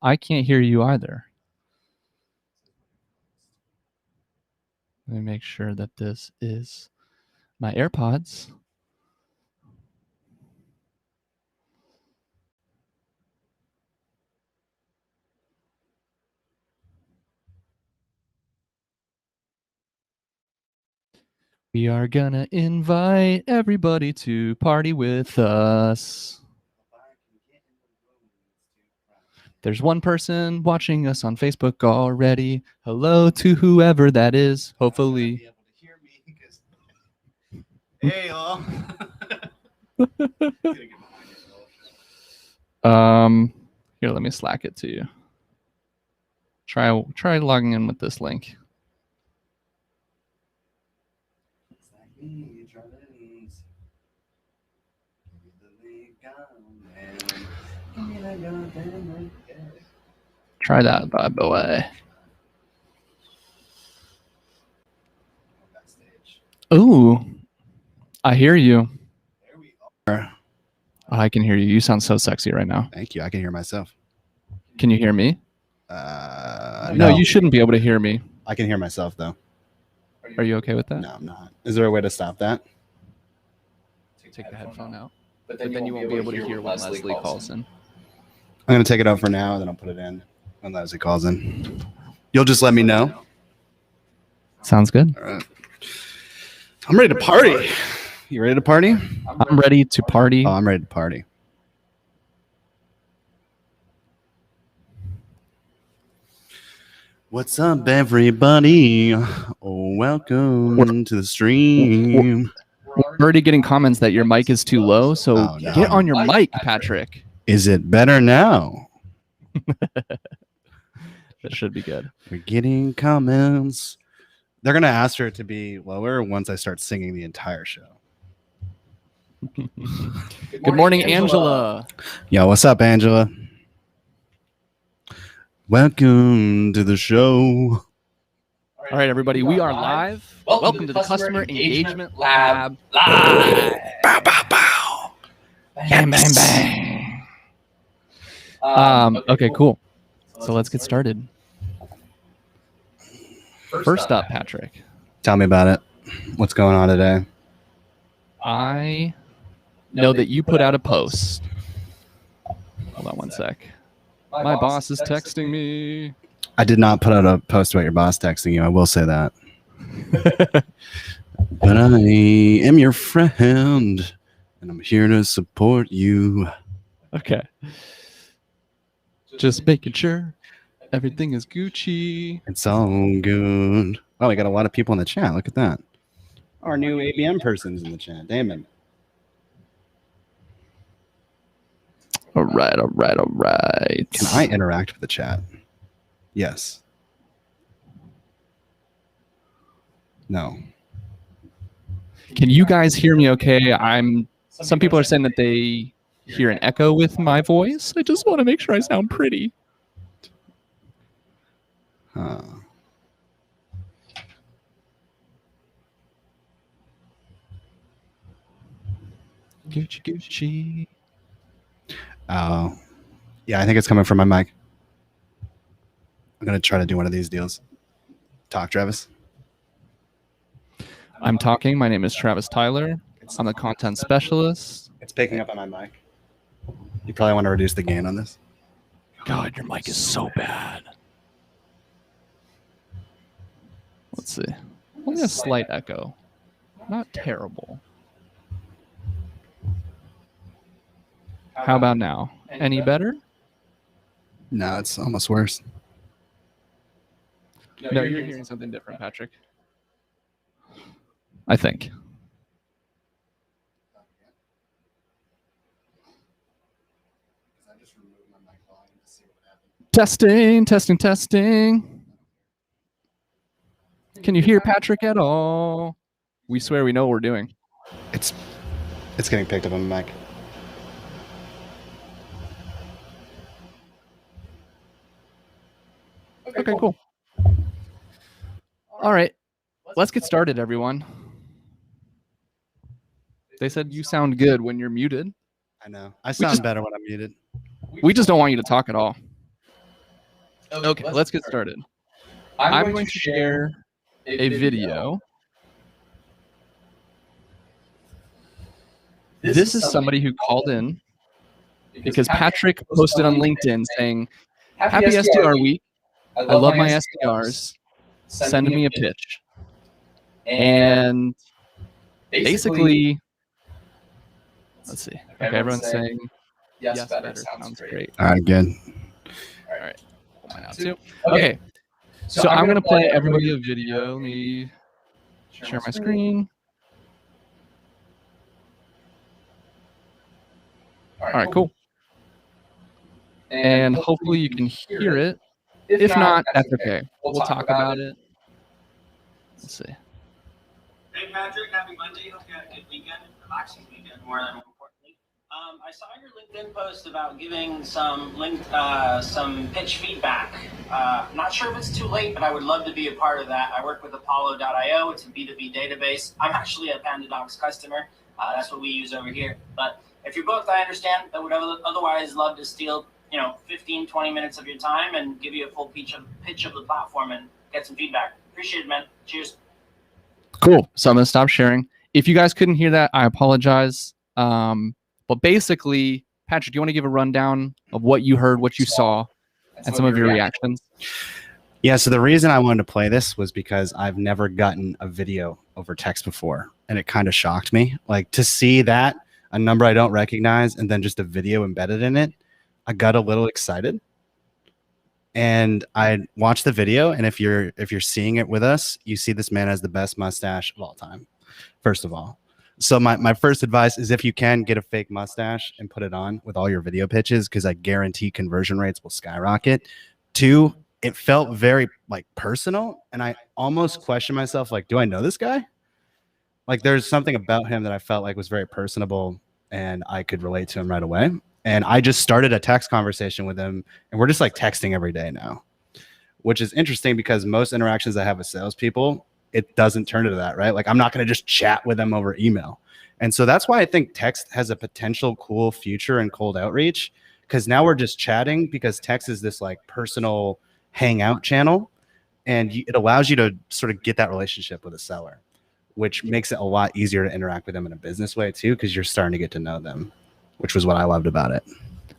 I can't hear you either. Let me make sure that this is my AirPods. We are gonna invite everybody to party with us. There's one person watching us on Facebook already. Hello to whoever that is. Hopefully. Hey, y'all. Here, let me Slack it to you. Try logging in with this link. Try that bad boy. Ooh, I hear you. There we are. I can hear you. You sound so sexy right now. Thank you. I can hear myself. Can you hear me? No, you shouldn't be able to hear me. I can hear myself, though. Are you okay with that? No, I'm not. Is there a way to stop that? Take the headphone out. But then you won't be able to hear when Leslie calls in. I'm going to take it out for now, and then I'll put it in when Leslie calls in. You'll just let me know? Sounds good. All right. I'm ready to party. You ready to party? I'm ready to party. Oh, I'm ready to party. What's up, everybody? Welcome to the stream. We're already getting comments that your mic is too low, so get on your mic, Patrick. Is it better now? That should be good. We're getting comments. They're going to ask for it to be lower once I start singing the entire show. Good morning, Angela. Yo, what's up, Angela? Welcome to the show. All right, everybody, we are live. Welcome to the Customer Engagement Lab. Live. Bow, bow, bow. Bang, bang, bang. Okay, cool. So let's get started. First up, Patrick. Tell me about it. What's going on today? I know that you put out a post. Hold on one sec. My boss is texting me. I did not put out a post about your boss texting you. I will say that. But I am your friend, and I'm here to support you. Okay. Just making sure everything is Gucci. It's all good. Oh, we got a lot of people in the chat. Look at that. Our new ABM person's in the chat. Damon. All right. Can I interact with the chat? Yes. No. Can you guys hear me okay? Some people are saying that they hear an echo with my voice. I just want to make sure I sound pretty. Gucci. Oh. Yeah, I think it's coming from my mic. I'm going to try to do one of these deals. Talk, Travis. I'm talking. My name is Travis Tyler. I'm the content specialist. It's picking up on my mic. You probably want to reduce the gain on this. God, your mic is so bad. Let's see. Only a slight echo. Not terrible. How about now? Any better? No, it's almost worse. No, you're hearing something different, Patrick. I think. Testing. Can you hear Patrick at all? We swear we know what we're doing. It's getting picked up on the mic. Okay, cool. All right. Let's get started, everyone. They said you sound good when you're muted. I know. I sound better when I'm muted. We just don't want you to talk at all. Okay, let's get started. I'm going to share a video. This is somebody who called in because Patrick posted on LinkedIn saying, "Happy SDR week. I love my SDRs. Send me a pitch." And basically, let's see. Okay, everyone's saying yes, better. Sounds great. All right, good. All right, pull mine out too. Okay, so I'm gonna play everybody a video. Let me share my screen. All right, cool. And hopefully you can hear it. If not, that's okay. We'll talk about it. Let's see. Hey Patrick, happy Monday. Hope you had a good weekend, relaxing weekend more than importantly. I saw your LinkedIn post about giving some pitch feedback. I'm not sure if it's too late, but I would love to be a part of that. I work with Apollo.io. It's a B2B database. I'm actually a PandaDoc's customer. That's what we use over here. But if you're booked, I understand. I would otherwise love to steal 15, 20 minutes of your time and give you a full pitch of the platform and get some feedback. Appreciate it, man. Cheers. Cool. So I'm going to stop sharing. If you guys couldn't hear that, I apologize. But basically, Patrick, do you want to give a rundown of what you heard, what you saw, and some of your reactions? Yeah, so the reason I wanted to play this was because I've never gotten a video over text before, and it kind of shocked me. Like, to see that, a number I don't recognize, and then just a video embedded in it, I got a little excited. And I watched the video, and if you're seeing it with us, you see this man has the best mustache of all time, first of all. So my first advice is, if you can, get a fake mustache and put it on with all your video pitches, because I guarantee conversion rates will skyrocket. Two, it felt very personal, and I almost questioned myself, like, do I know this guy? Like, there's something about him that I felt like was very personable, and I could relate to him right away. And I just started a text conversation with him, and we're just texting every day now, which is interesting because most interactions I have with salespeople, it doesn't turn into that, right? Like, I'm not going to just chat with them over email. And so that's why I think text has a potential cool future in cold outreach, because now we're just chatting, because text is this personal hangout channel, and it allows you to sort of get that relationship with a seller, which makes it a lot easier to interact with them in a business way too, because you're starting to get to know them, which was what I loved about it.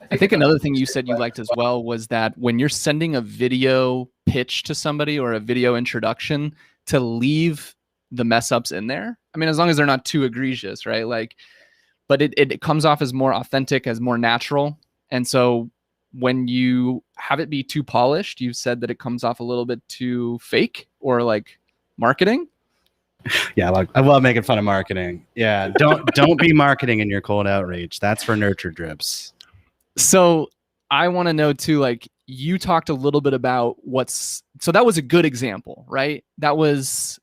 I think another thing you said you liked as well was that when you're sending a video pitch to somebody or a video introduction, to leave the mess ups in there. I mean, as long as they're not too egregious, right? But it comes off as more authentic, as more natural. And so when you have it be too polished, you said that it comes off a little bit too fake or marketing. Yeah, I love making fun of marketing. Yeah, don't be marketing in your cold outreach. That's for nurture drips. So I want to know too, you talked a little bit about so that was a good example, right? That was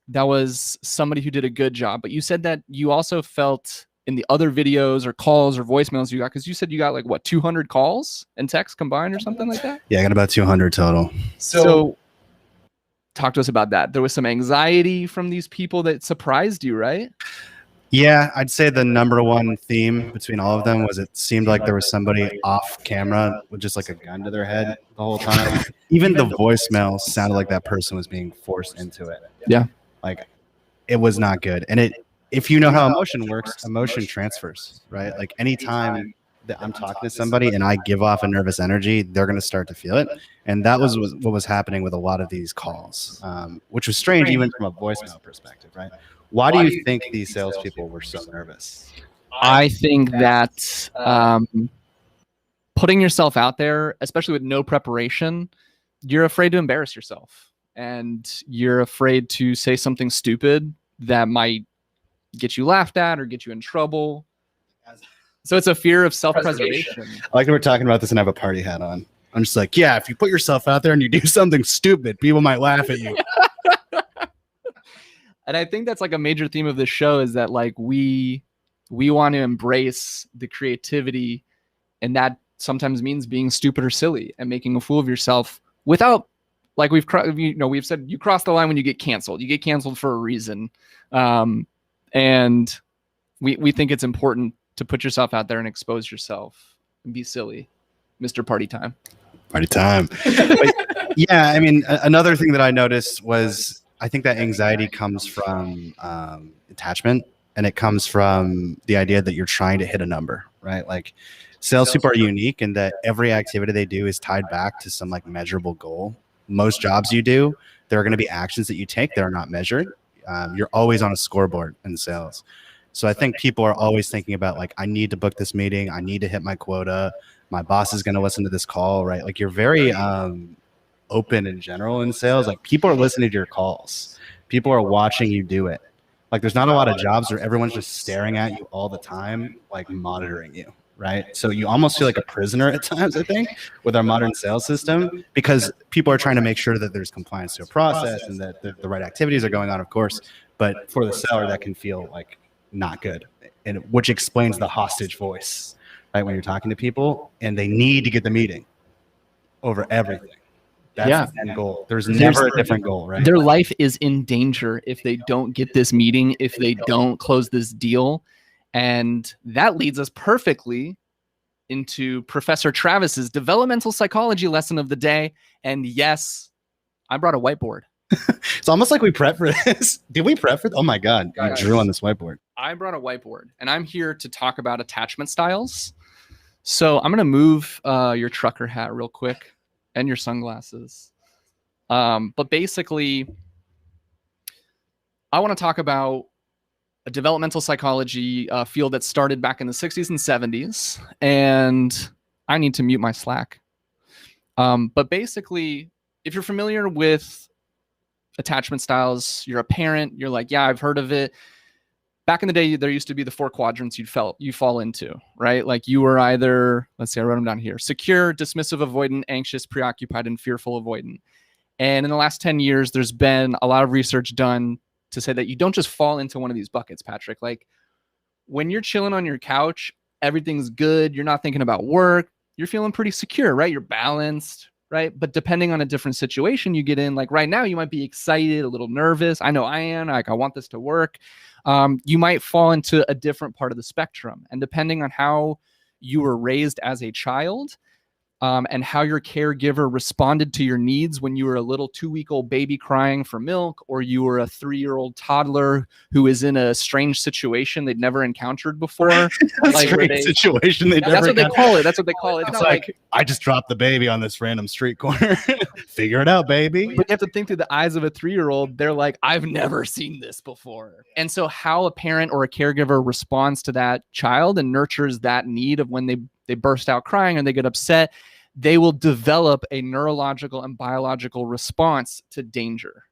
somebody who did a good job. But you said that you also felt in the other videos or calls or voicemails you got, because you said you got 200 calls and texts combined or something like that? Yeah, I got about 200 total. So talk to us about that. There was some anxiety from these people that surprised you, right? Yeah, I'd say the number one theme between all of them was it seemed like there was somebody off camera with just a gun to their head the whole time. Even the voicemail sounded like that person was being forced into it. Yeah. It was not good. And if you know how emotion works, emotion transfers, right? Anytime that I'm talking to somebody and I give off a nervous energy, they're going to start to feel it. And that was what was happening with a lot of these calls, which was strange even from a voicemail perspective, right? Why do you think these salespeople were so nervous? I think that putting yourself out there, especially with no preparation, you're afraid to embarrass yourself, and you're afraid to say something stupid that might get you laughed at or get you in trouble. So it's a fear of self-preservation. I like that we're talking about this and I have a party hat on. I'm just yeah, if you put yourself out there and you do something stupid, people might laugh at you. And I think that's a major theme of this show, is that we want to embrace the creativity, and that sometimes means being stupid or silly and making a fool of yourself without, we've said, you cross the line when you get canceled. You get canceled for a reason. And we think it's important to put yourself out there and expose yourself and be silly. Mr. Party Time. Party time. But yeah, I mean, another thing that I noticed was I think that anxiety comes from attachment, and it comes from the idea that you're trying to hit a number, right? Like salespeople are unique in that every activity they do is tied back to some like measurable goal. Most jobs you do, there are going to be actions that you take that are not measured. You're always on a scoreboard in sales. So I think people are always thinking about like, I need to book this meeting. I need to hit my quota. My boss is going to listen to this call, right? Like you're very open in general in sales. Like people are listening to your calls. People are watching you do it. Like there's not a lot of jobs where everyone's just staring at you all the time, like monitoring you, right? So you almost feel like a prisoner at times, I think, with our modern sales system, because people are trying to make sure that there's compliance to a process and that the right activities are going on, of course. But for the seller, that can feel like not good, and which explains the hostage voice, right? When you're talking to people and they need to get the meeting over everything. That's the end goal. There's never a different goal, right? Their life is in danger if they don't get this meeting, if they don't close this deal. And that leads us perfectly into Professor Travis's developmental psychology lesson of the day. And yes, I brought a whiteboard. It's almost like we prepped for this. Did we prep for this? Oh my God, you drew on this whiteboard. I brought a whiteboard, and I'm here to talk about attachment styles. So I'm going to move your trucker hat real quick and your sunglasses. But basically, I want to talk about a developmental psychology field that started back in the 60s and 70s. And I need to mute my Slack. But basically, if you're familiar with attachment styles, you're a parent, you're like, yeah, I've heard of it. Back in the day, there used to be the 4 quadrants you fall into, right? Like you were either, let's see, I wrote them down here: secure, dismissive, avoidant, anxious, preoccupied, and fearful, avoidant. And in the last 10 years, there's been a lot of research done to say that you don't just fall into one of these buckets, Patrick. Like when you're chilling on your couch, everything's good. You're not thinking about work. You're feeling pretty secure, right? You're balanced, right? But depending on a different situation you get in, like right now, you might be excited, a little nervous. I know I am. Like I want this to work. You might fall into a different part of the spectrum. And depending on how you were raised as a child, and how your caregiver responded to your needs when you were a little 2-week-old baby crying for milk, or you were a 3-year-old toddler who is in a strange situation they'd never encountered before. Like situation they never That's what they call it. That's what they call it. It's like I just dropped the baby on this random street corner. Figure it out, baby. But you have to think through the eyes of a 3-year-old. They're like, I've never seen this before. And so how a parent or a caregiver responds to that child and nurtures that need of when they burst out crying and they get upset, they will develop a neurological and biological response to danger.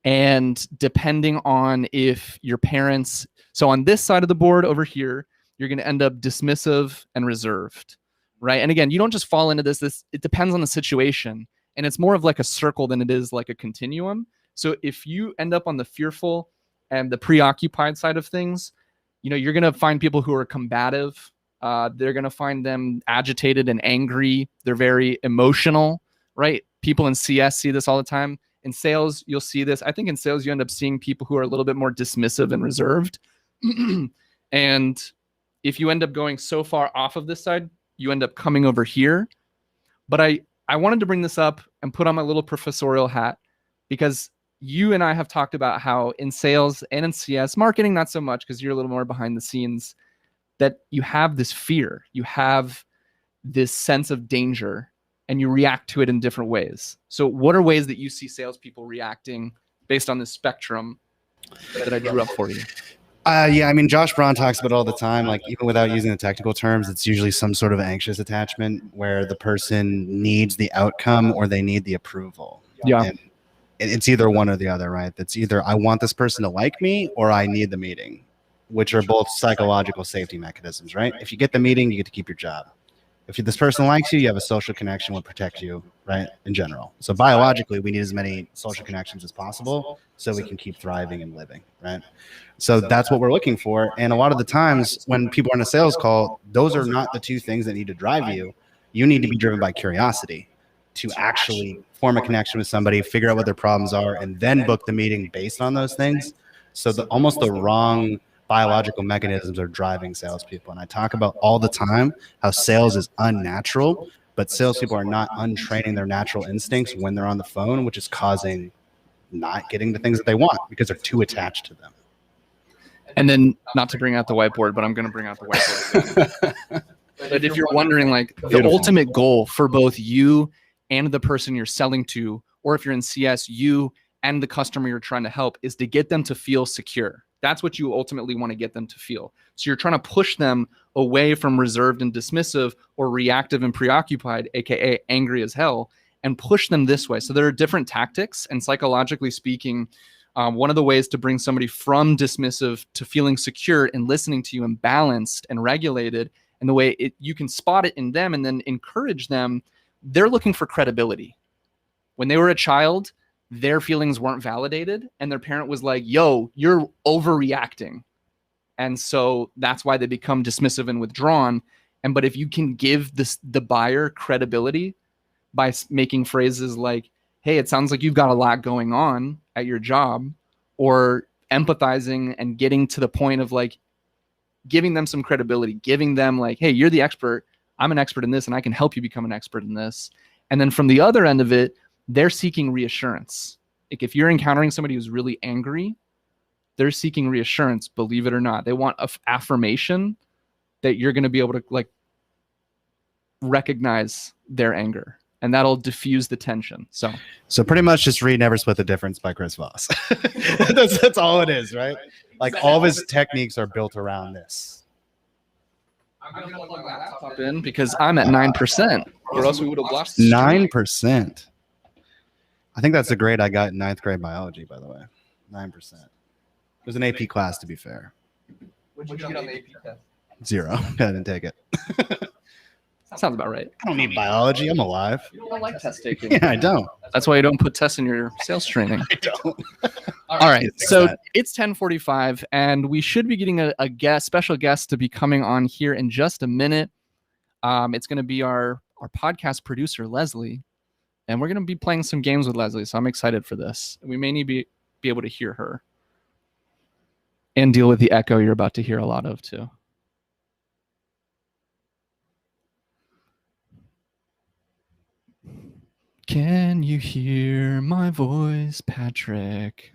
And depending on if your parents, so on this side of the board over here, you're going to end up dismissive and reserved, right? And again, you don't just fall into this, it depends on the situation. And it's more of like a circle than it is like a continuum. So if you end up on the fearful and the preoccupied side of things, you're going to find people who are combative. They're going to find them agitated and angry. They're very emotional, right? People in CS see this all the time. In sales, you'll see this. I think in sales, you end up seeing people who are a little bit more dismissive and reserved. And if you end up going so far off of this side, you end up coming over here. But I wanted to bring this up and put on my little professorial hat, because you and I have talked about how in sales and in CS, marketing, not so much because you're a little more behind the scenes, that you have this fear, you have this sense of danger, and you react to it in different ways. So what are ways that you see salespeople reacting based on this spectrum that I drew up for you? Yeah, I mean, Josh Braun talks about it all the time, like even without using the technical terms, it's usually some sort of anxious attachment where the person needs the outcome or they need the approval. Yeah. And it's either one or the other, right? That's either I want this person to like me or I need the meeting, which are both psychological safety mechanisms, right? If you get the meeting, you get to keep your job. If this person likes you, you have a social connection, will protect you, right? In general. So biologically, we need as many social connections as possible so we can keep thriving and living, right? So that's what we're looking for. And a lot of the times when people are on a sales call, those are not the two things that need to drive you. You need to be driven by curiosity to actually form a connection with somebody, figure out what their problems are, and then book the meeting based on those things. So almost the wrong biological mechanisms are driving salespeople. And I talk about all the time how sales is unnatural but salespeople are not untraining their natural instincts when they're on the phone, which is causing not getting the things that they want because they're too attached to them. And then, not to bring out the whiteboard, but I'm going to bring out the whiteboard again. But if you're wondering, like, the ultimate goal for both you and the person you're selling to, or if you're in CS, you and the customer you're trying to help, is to get them to feel secure. That's what you ultimately want to get them to feel. So you're trying to push them away from reserved and dismissive, or reactive and preoccupied, aka angry as hell, and push them this way. So there are different tactics, and psychologically speaking, one of the ways to bring somebody from dismissive to feeling secure and listening to you and balanced and regulated, and the way you can spot it in them and then encourage them, they're looking for credibility. When they were a child, their feelings weren't validated, and their parent was like, yo, you're overreacting. And so that's why they become dismissive and withdrawn. But if you can give the buyer credibility by making phrases like, hey, it sounds like you've got a lot going on at your job, or empathizing and getting to the point of like giving them some credibility, giving them like, hey, you're the expert, I'm an expert in this, and I can help you become an expert in this. And then from the other end of it, they're seeking reassurance. Like, if you're encountering somebody who's really angry, they're seeking reassurance, believe it or not. They want affirmation that you're going to be able to like recognize their anger, and that'll diffuse the tension. So pretty much just read Never Split the Difference by Chris Voss. that's all it is, right? Like, all of his techniques are built around this. I'm going to plug my laptop in because I'm at 9%, or else we would have lost 9%. I think that's a grade I got in 9th grade biology, by the way. 9%. It was an AP class, to be fair. What'd you get on the AP test? 0. I didn't take it. Sounds about right. I don't need biology. I'm alive. You don't like test taking. Yeah, I don't. That's why you don't put tests in your sales training. I don't. All right. So it's 10:45, and we should be getting a special guest to be coming on here in just a minute. It's going to be our podcast producer, Leslie, and we're going to be playing some games with Leslie. So I'm excited for this. We may need to be able to hear her and deal with the echo you're about to hear a lot of too. Can you hear my voice, Patrick?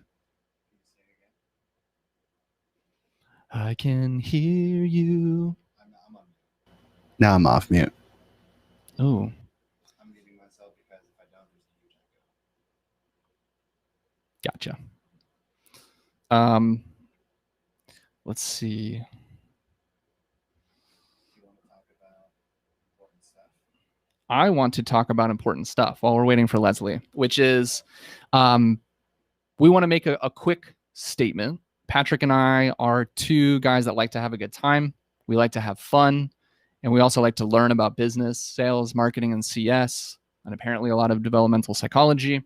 I can hear you. Now I'm off mute. Oh. I'm muting myself because if I don't, there's a huge Gotcha. Let's see. I want to talk about important stuff while we're waiting for Leslie, which is we want to make a quick statement. Patrick and I are two guys that like to have a good time. We like to have fun, and we also like to learn about business, sales, marketing, and CS, and apparently a lot of developmental psychology.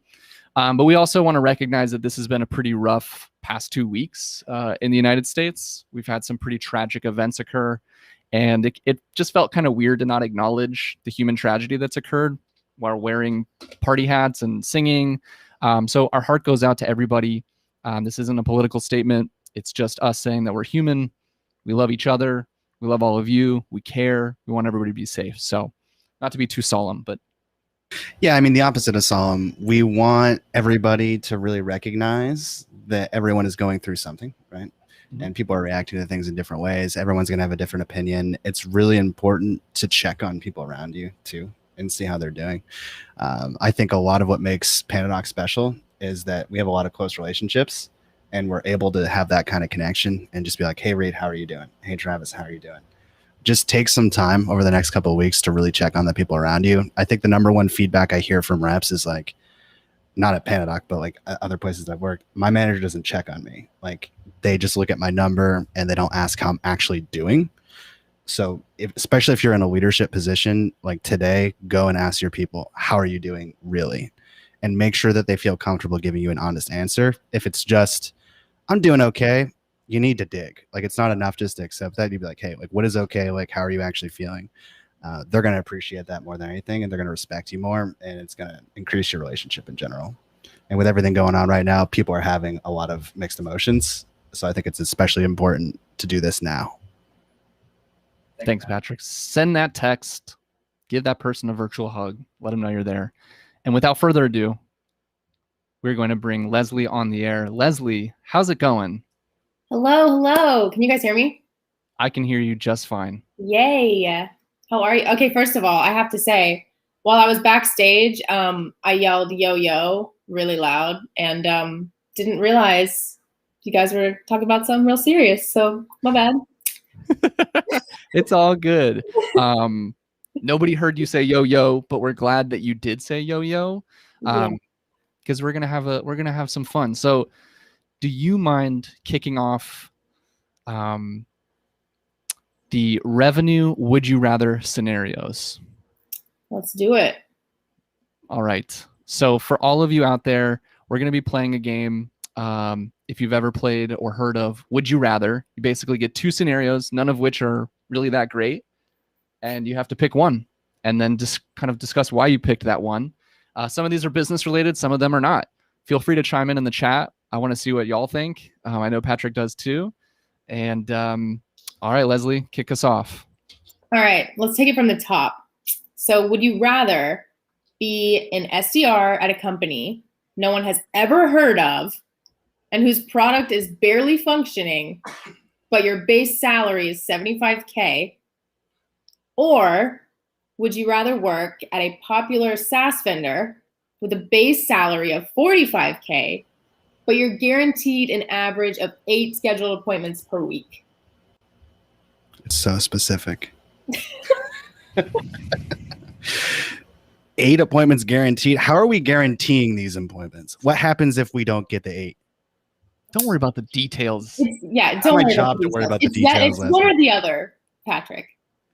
But we also want to recognize that this has been a pretty rough past 2 weeks in the United States. We've had some pretty tragic events occur. And it just felt kind of weird to not acknowledge the human tragedy that's occurred while wearing party hats and singing. So our heart goes out to everybody. This isn't a political statement. It's just us saying that we're human. We love each other. We love all of you. We care. We want everybody to be safe. So not to be too solemn, but. Yeah, I mean, the opposite of solemn. We want everybody to really recognize that everyone is going through something, right? And people are reacting to things in different ways. Everyone's going to have a different opinion. It's really important to check on people around you too and see how they're doing. I think a lot of what makes PandaDoc special is that we have a lot of close relationships, and we're able to have that kind of connection and just be like, hey, Reed, how are you doing? Hey, Travis, how are you doing? Just take some time over the next couple of weeks to really check on the people around you. I think the number one feedback I hear from reps is like, not at PandaDoc, but like other places I've worked, my manager doesn't check on me. Like, they just look at my number and they don't ask how I'm actually doing. So especially if you're in a leadership position, like today, go and ask your people, how are you doing really? And make sure that they feel comfortable giving you an honest answer. If it's just, I'm doing okay, you need to dig. Like, it's not enough just to accept that. You'd be like, hey, like, what is okay? Like, how are you actually feeling? They're going to appreciate that more than anything, and they're going to respect you more, and it's going to increase your relationship in general. And with everything going on right now, people are having a lot of mixed emotions. So I think it's especially important to do this now. Thanks, Patrick. Send that text give that person a virtual hug, let them know you're there. And without further ado, we're going to bring Leslie on the air. Leslie, how's it going? Hello. Can you guys hear me? I can hear you just fine. Yay. How are you? Okay, first of all, I have to say, while I was backstage, I yelled yo really loud and didn't realize you guys were talking about something real serious. So my bad. It's all good. Nobody heard you say yo, but we're glad that you did say yo. Because we're gonna have some fun. So, do you mind kicking off the revenue would you rather scenarios? Let's do it. All right. So for all of you out there, we're gonna be playing a game. If you've ever played or heard of Would You Rather, you basically get two scenarios, none of which are really that great, and you have to pick one, and then just kind of discuss why you picked that one. Some of these are business related, some of them are not. Feel free to chime in the chat. I want to see what y'all think. I know Patrick does too. And all right, Leslie, kick us off. All right, let's take it from the top. So would you rather be an SDR at a company no one has ever heard of and whose product is barely functioning, but your base salary is $75K? Or would you rather work at a popular SaaS vendor with a base salary of $45K, but you're guaranteed an average of 8 scheduled appointments per week? It's so specific. 8 appointments guaranteed. How are we guaranteeing these appointments? What happens if we don't get the 8? Don't worry about the details. Don't it's my job to worry about the details. It's one or the other, Patrick.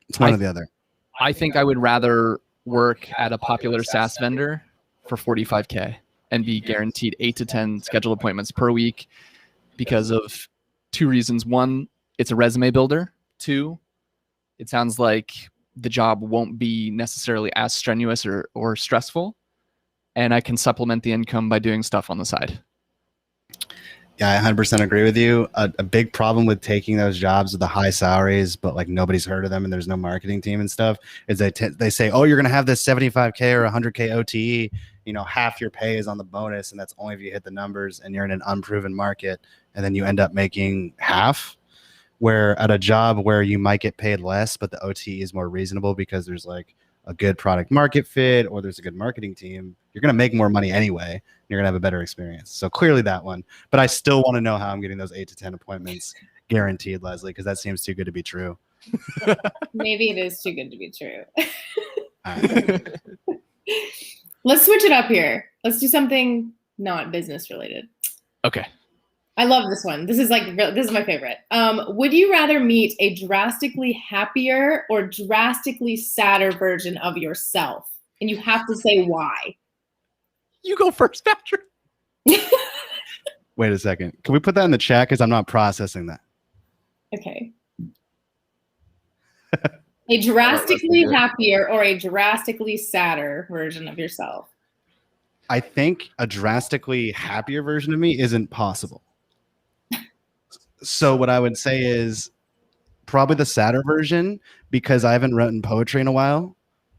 It's one or the other. I think I would rather work at a popular SaaS vendor for $45K and be guaranteed 8 to 10 scheduled appointments per week because of 2 reasons. 1, it's a resume builder. 2, it sounds like the job won't be necessarily as strenuous or stressful, and I can supplement the income by doing stuff on the side. Yeah, I 100% agree with you. A big problem with taking those jobs with the high salaries, but like nobody's heard of them and there's no marketing team and stuff, is they say, oh, you're going to have this 75K or 100K OTE, half your pay is on the bonus, and that's only if you hit the numbers, and you're in an unproven market, and then you end up making half. Where at a job where you might get paid less, but the OTE is more reasonable because there's like a good product market fit or there's a good marketing team, you're going to make more money anyway. And you're going to have a better experience. So clearly that one. But I still want to know how I'm getting those 8 to 10 appointments guaranteed, Leslie, because that seems too good to be true. Maybe it is too good to be true. All right. Let's switch it up here. Let's do something not business related. Okay. I love this one. This is my favorite. Would you rather meet a drastically happier or drastically sadder version of yourself? And you have to say why. You go first, Patrick. Wait a second. Can we put that in the chat? Because I'm not processing that. Okay. A drastically happier or a drastically sadder version of yourself? I think a drastically happier version of me isn't possible. So what I would say is probably the sadder version, because I haven't written poetry in a while.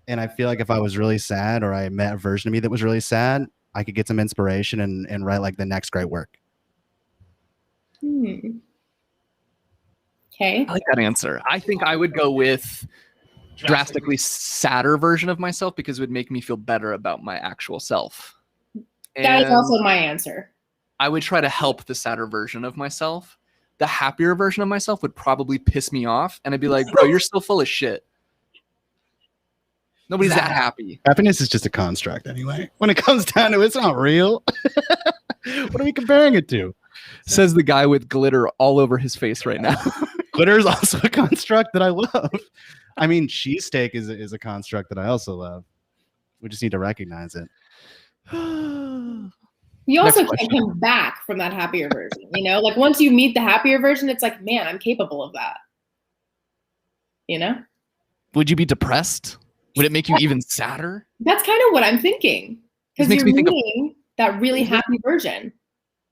And I feel like if I was really sad or I met a version of me that was really sad, I could get some inspiration and write like the next great work. Okay. I like that answer. I think I would go with drastically sadder version of myself because it would make me feel better about my actual self. That is also my answer. I would try to help the sadder version of myself. The happier version of myself would probably piss me off. And I'd be like, bro, you're still full of shit. Nobody's that happy. Happiness is just a construct anyway. When it comes down to it, it's not real. What are we comparing it to? Says the guy with glitter all over his face right now. Glitter is also a construct that I love. I mean, cheesesteak is a construct that I also love. We just need to recognize it. You also can't come back from that happier version, Like once you meet the happier version, it's like, man, I'm capable of that. Would you be depressed? Would it make you even sadder? That's kind of what I'm thinking. Because you're meeting that really happy version.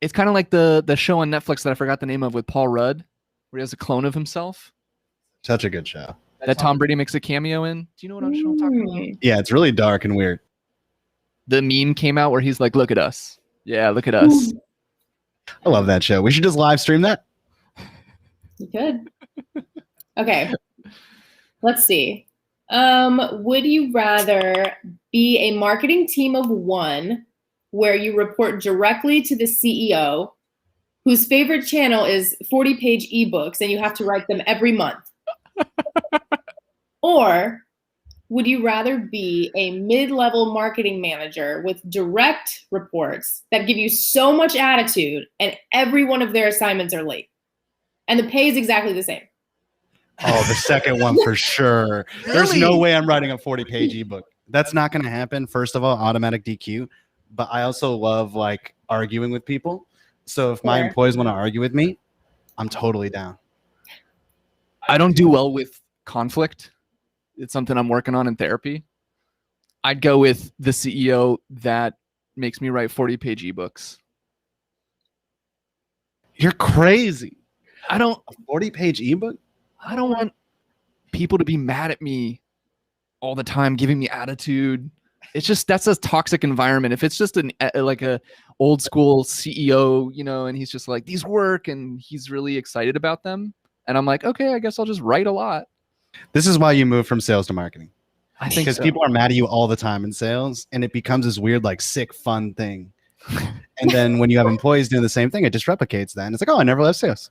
It's kind of like the show on Netflix that I forgot the name of with Paul Rudd, where he has a clone of himself. Such a good show. that Tom Brady makes a cameo in. Do you know what I'm talking about? Yeah, it's really dark and weird. The meme came out where he's like, "Look at us, yeah, look at us." I love that show. We should just live stream that. You could. Okay. Let's see. Would you rather be a marketing team of one where you report directly to the CEO whose favorite channel is 40-page ebooks and you have to write them every month? Or would you rather be a mid-level marketing manager with direct reports that give you so much attitude and every one of their assignments are late? And the pay is exactly the same. Oh, the second one for sure. There's no way I'm writing a 40-page ebook. That's not going to happen. First of all, automatic DQ. But I also love like arguing with people. So if my employees want to argue with me, I'm totally down. I don't do well with conflict. It's something I'm working on in therapy. I'd go with the CEO that makes me write 40-page ebooks. You're crazy. I don't A 40-page ebook? I don't want people to be mad at me all the time, giving me attitude. It's just, that's a toxic environment. If it's just like a old school CEO, you know, and he's just like, these work, and he's really excited about them, and I'm like, okay, I guess I'll just write a lot. This is why you move from sales to marketing. I think Because so. people are mad at you all the time in sales, and it becomes this weird, like sick, fun thing. And then when you have employees doing the same thing, it just replicates that. And it's like, oh, I never left sales.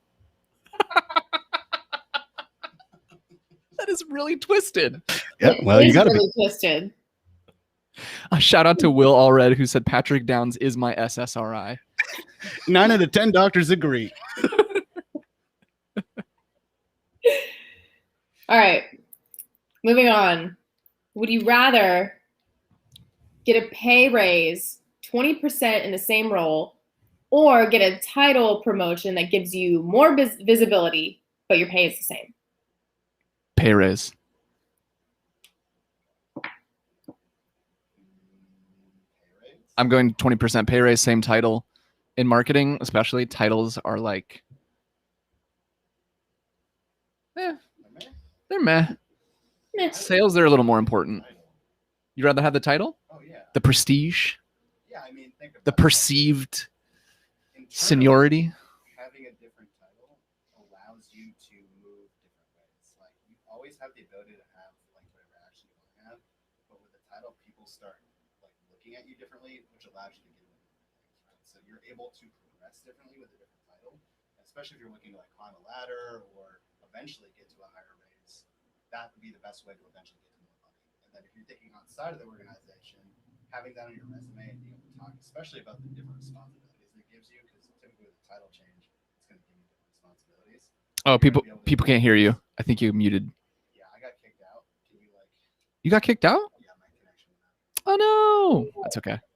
That is really twisted. Yeah, well, you got to really be. twisted. A shout out to Will Allred, who said Patrick Downs is my SSRI. 9 out of 10 doctors agree. All right. Moving on. Would you rather get a pay raise 20% in the same role or get a title promotion that gives you more visibility, but your pay is the same? Pay raise. I'm going 20% pay raise, same title. In marketing, especially, titles are like, they're meh. Meh. Sales, they're a little more important. You'd rather have the title? Oh, yeah. The prestige? Yeah, I mean, think The perceived seniority? Having a different title allows you to move different ways. Like, you always have the ability to have like whatever action you want to have, but with a title, people start like looking at you differently, which allows you to get into different things, right? So you're able to progress differently with a different title, especially if you're looking to like climb a ladder or eventually get to a higher raise. That would be the best way to eventually get to more money. And then if you're thinking outside of the organization, having that on your resume and being able to talk, especially about the different responsibilities it gives you, because typically with a title change, it's going to give you different responsibilities. Oh, people can't hear you. I think you muted. Yeah, I got kicked out. Can you like? You got kicked out? Yeah, my connection went out. Oh no. That's okay. I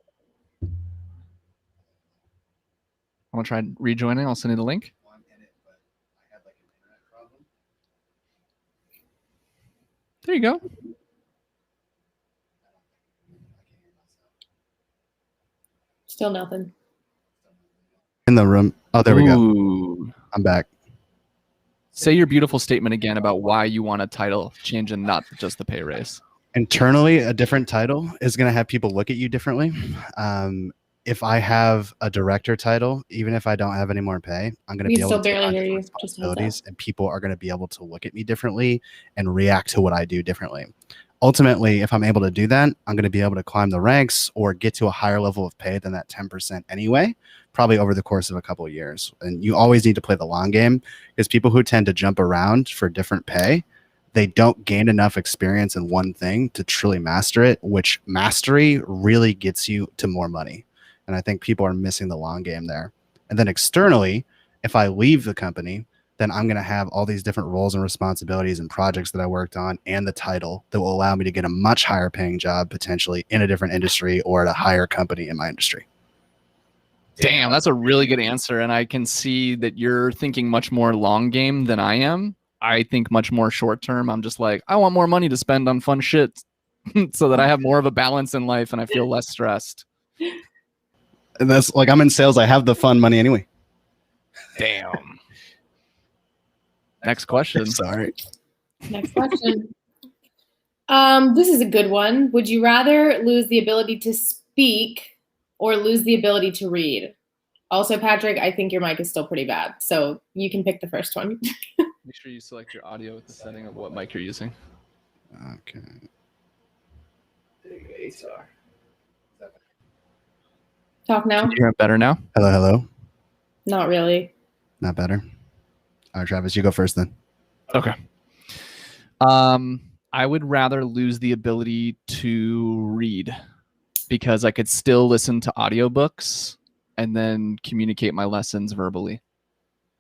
want to try rejoining. I'll send you the link. Well, I'm in it, but I had like an internet problem. There you go. I can't hear myself. Still nothing. In the room. Oh, there we go. Ooh. I'm back. Say your beautiful statement again about why you want a title change and not just the pay raise. Internally, a different title is going to have people look at you differently. If I have a director title, even if I don't have any more pay, I'm going to We be able still to take barely on hear different you. Just heads responsibilities, and people are going to be able to look at me differently and react to what I do differently. Ultimately, if I'm able to do that, I'm going to be able to climb the ranks or get to a higher level of pay than that 10% anyway, probably over the course of a couple of years. And you always need to play the long game, because people who tend to jump around for different pay, they don't gain enough experience in one thing to truly master it, which mastery really gets you to more money. And I think people are missing the long game there. And then externally, if I leave the company, then I'm going to have all these different roles and responsibilities and projects that I worked on and the title that will allow me to get a much higher paying job potentially in a different industry or at a higher company in my industry. Damn, that's a really good answer. And I can see that you're thinking much more long game than I am. I think much more short term. I'm just like, I want more money to spend on fun shit so that I have more of a balance in life and I feel less stressed. And that's like, I'm in sales. I have the fun money anyway. Damn. Next question. Sorry. Next question. This is a good one. Would you rather lose the ability to speak or lose the ability to read? Also, Patrick, I think your mic is still pretty bad, so you can pick the first one. Make sure you select your audio with the setting of what mic you're using. Okay. Talk now. Can you hear it better now? Hello, hello. Not really. Not better. All right, Travis, you go first then. Okay. I would rather lose the ability to read because I could still listen to audiobooks and then communicate my lessons verbally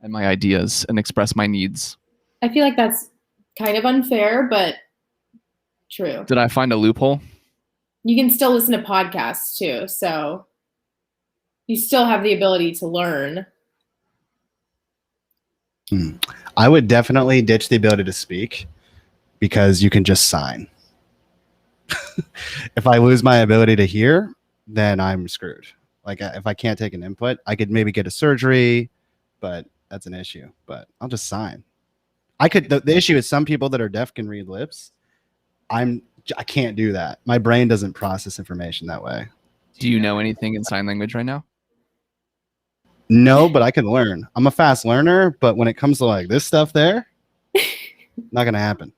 and my ideas and express my needs. I feel like that's kind of unfair, but true. Did I find a loophole? You can still listen to podcasts too, so you still have the ability to learn. I would definitely ditch the ability to speak because you can just sign. If I lose my ability to hear, then I'm screwed. Like if I can't take an input, I could maybe get a surgery, but that's an issue. But I'll just sign. I could. The issue is some people that are deaf can read lips. I can't do that. My brain doesn't process information that way. Do you know anything in sign language right now? No, but I can learn. I'm a fast learner, but when it comes to like this stuff there, not gonna happen.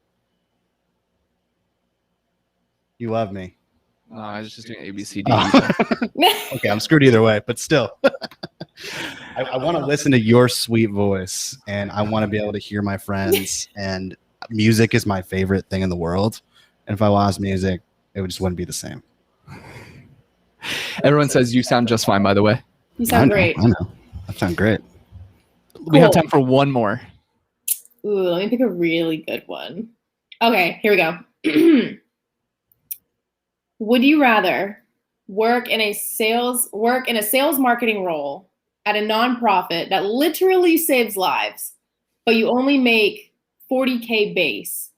You love me. No, I was just doing A, B, C, D. Oh. Okay, I'm screwed either way, but still. I want to listen to your sweet voice, and I want to be able to hear my friends, and music is my favorite thing in the world. And if I lost music, it just wouldn't be the same. Everyone says you sound just fine, by the way. You sound great. I know. That sounds great. We have time for one more. Ooh, let me pick a really good one. Okay, here we go. Would you rather work in a sales marketing role at a nonprofit that literally saves lives, but you only make $40K base,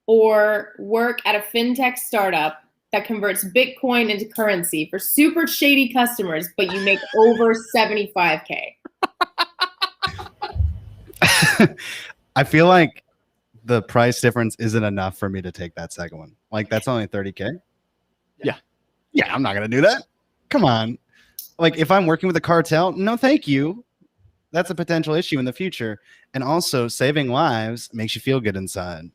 or work at a fintech startup that converts Bitcoin into currency for super shady customers, but you make over $75K? I feel like the price difference isn't enough for me to take that second one. Like that's only $30K. Yeah, I'm not gonna do that. Come on. Like if I'm working with a cartel, no, thank you. That's a potential issue in the future. And also, saving lives makes you feel good inside.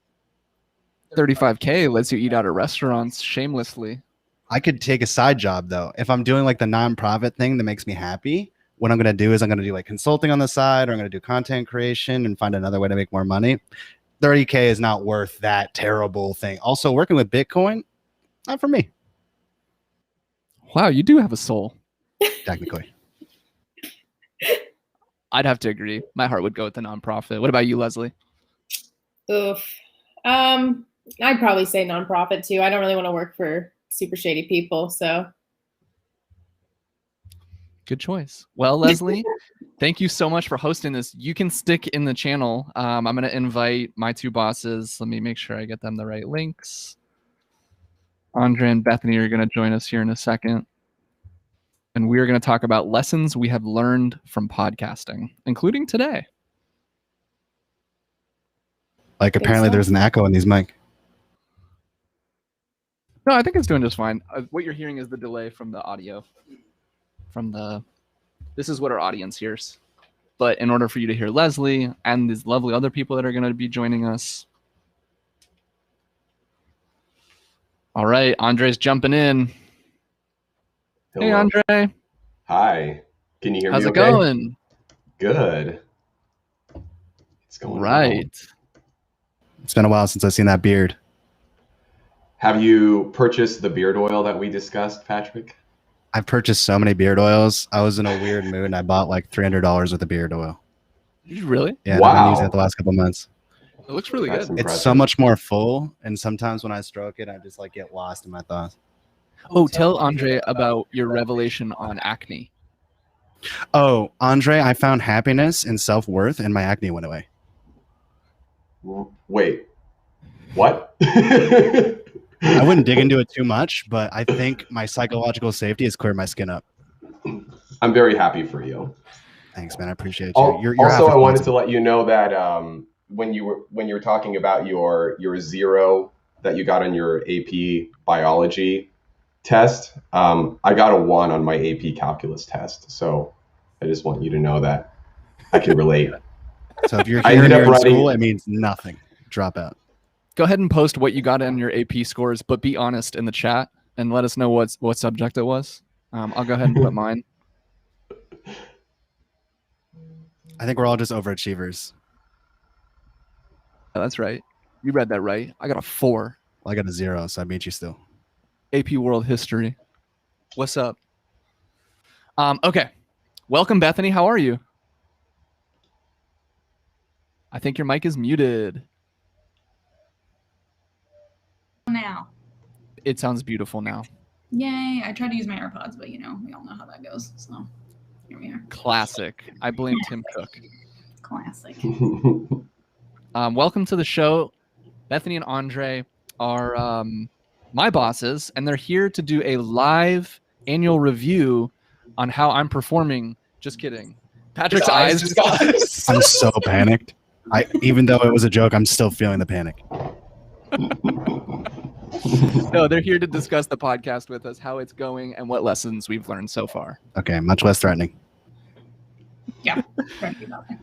$35K lets you eat out at restaurants shamelessly. I could take a side job though. If I'm doing like the nonprofit thing that makes me happy, what I'm gonna do is I'm gonna do like consulting on the side, or I'm gonna do content creation and find another way to make more money. $30K is not worth that terrible thing. Also, working with Bitcoin, not for me. Wow, you do have a soul. Technically. I'd have to agree. My heart would go with the nonprofit. What about you, Leslie? Oof. I'd probably say nonprofit too. I don't really want to work for super shady people, so. Good choice. Well, Leslie, thank you so much for hosting this. You can stick in the channel. I'm going to invite my two bosses. Let me make sure I get them the right links. Andre and Bethany are going to join us here in a second. And we're going to talk about lessons we have learned from podcasting, including today. Like apparently there's an echo in these mic. No, I think it's doing just fine. What you're hearing is the delay from the audio. This is what our audience hears. But in order for you to hear Leslie and these lovely other people that are going to be joining us. All right, Andre's jumping in. Hello. Hey, Andre. Hi. Can you hear How's me it okay? going? Good. It's going Right. well. It's been a while since I've seen that beard. Have you purchased the beard oil that we discussed, Patrick? I've purchased so many beard oils. I was in a weird mood and I bought like $300 worth of beard oil. Did you really? Yeah, Wow. I've been using it the last couple months. It looks really That's good. impressive. It's so much more full, and sometimes when I stroke it, I just like get lost in my thoughts. Oh, tell Andre about your revelation on acne. Oh, Andre, I found happiness and self-worth, and my acne went away. Wait. What? I wouldn't dig into it too much, but I think my psychological safety has cleared my skin up. I'm very happy for you. Thanks, man. I appreciate you. You're Also, half I wanted to responsible. let you know that when you were talking about your 0 that you got on your AP biology test, I got a 1 on my AP calculus test. So I just want you to know that I can relate. So if you're I here ended and up you're in writing- school, it means nothing. Drop out. Go ahead and post what you got on your AP scores, but be honest in the chat and let us know what subject it was. I'll go ahead and put mine. I think we're all just overachievers. Oh, that's right. You read that right. I got a 4. Well, I got a 0, so I beat you still. AP World History. What's up? Okay. Welcome, Bethany. How are you? I think your mic is muted. Now. It sounds beautiful now. Yay. I tried to use my AirPods, but we all know how that goes. So here we are. Classic. I blame Tim Cook. Classic. Welcome to the show. Bethany and Andre are my bosses, and they're here to do a live annual review on how I'm performing. Just kidding. Patrick's eyes just got I'm so panicked. Even though it was a joke, I'm still feeling the panic. No, they're here to discuss the podcast with us, how it's going, and what lessons we've learned so far. Okay, much less threatening. Yeah. Trying to get out there.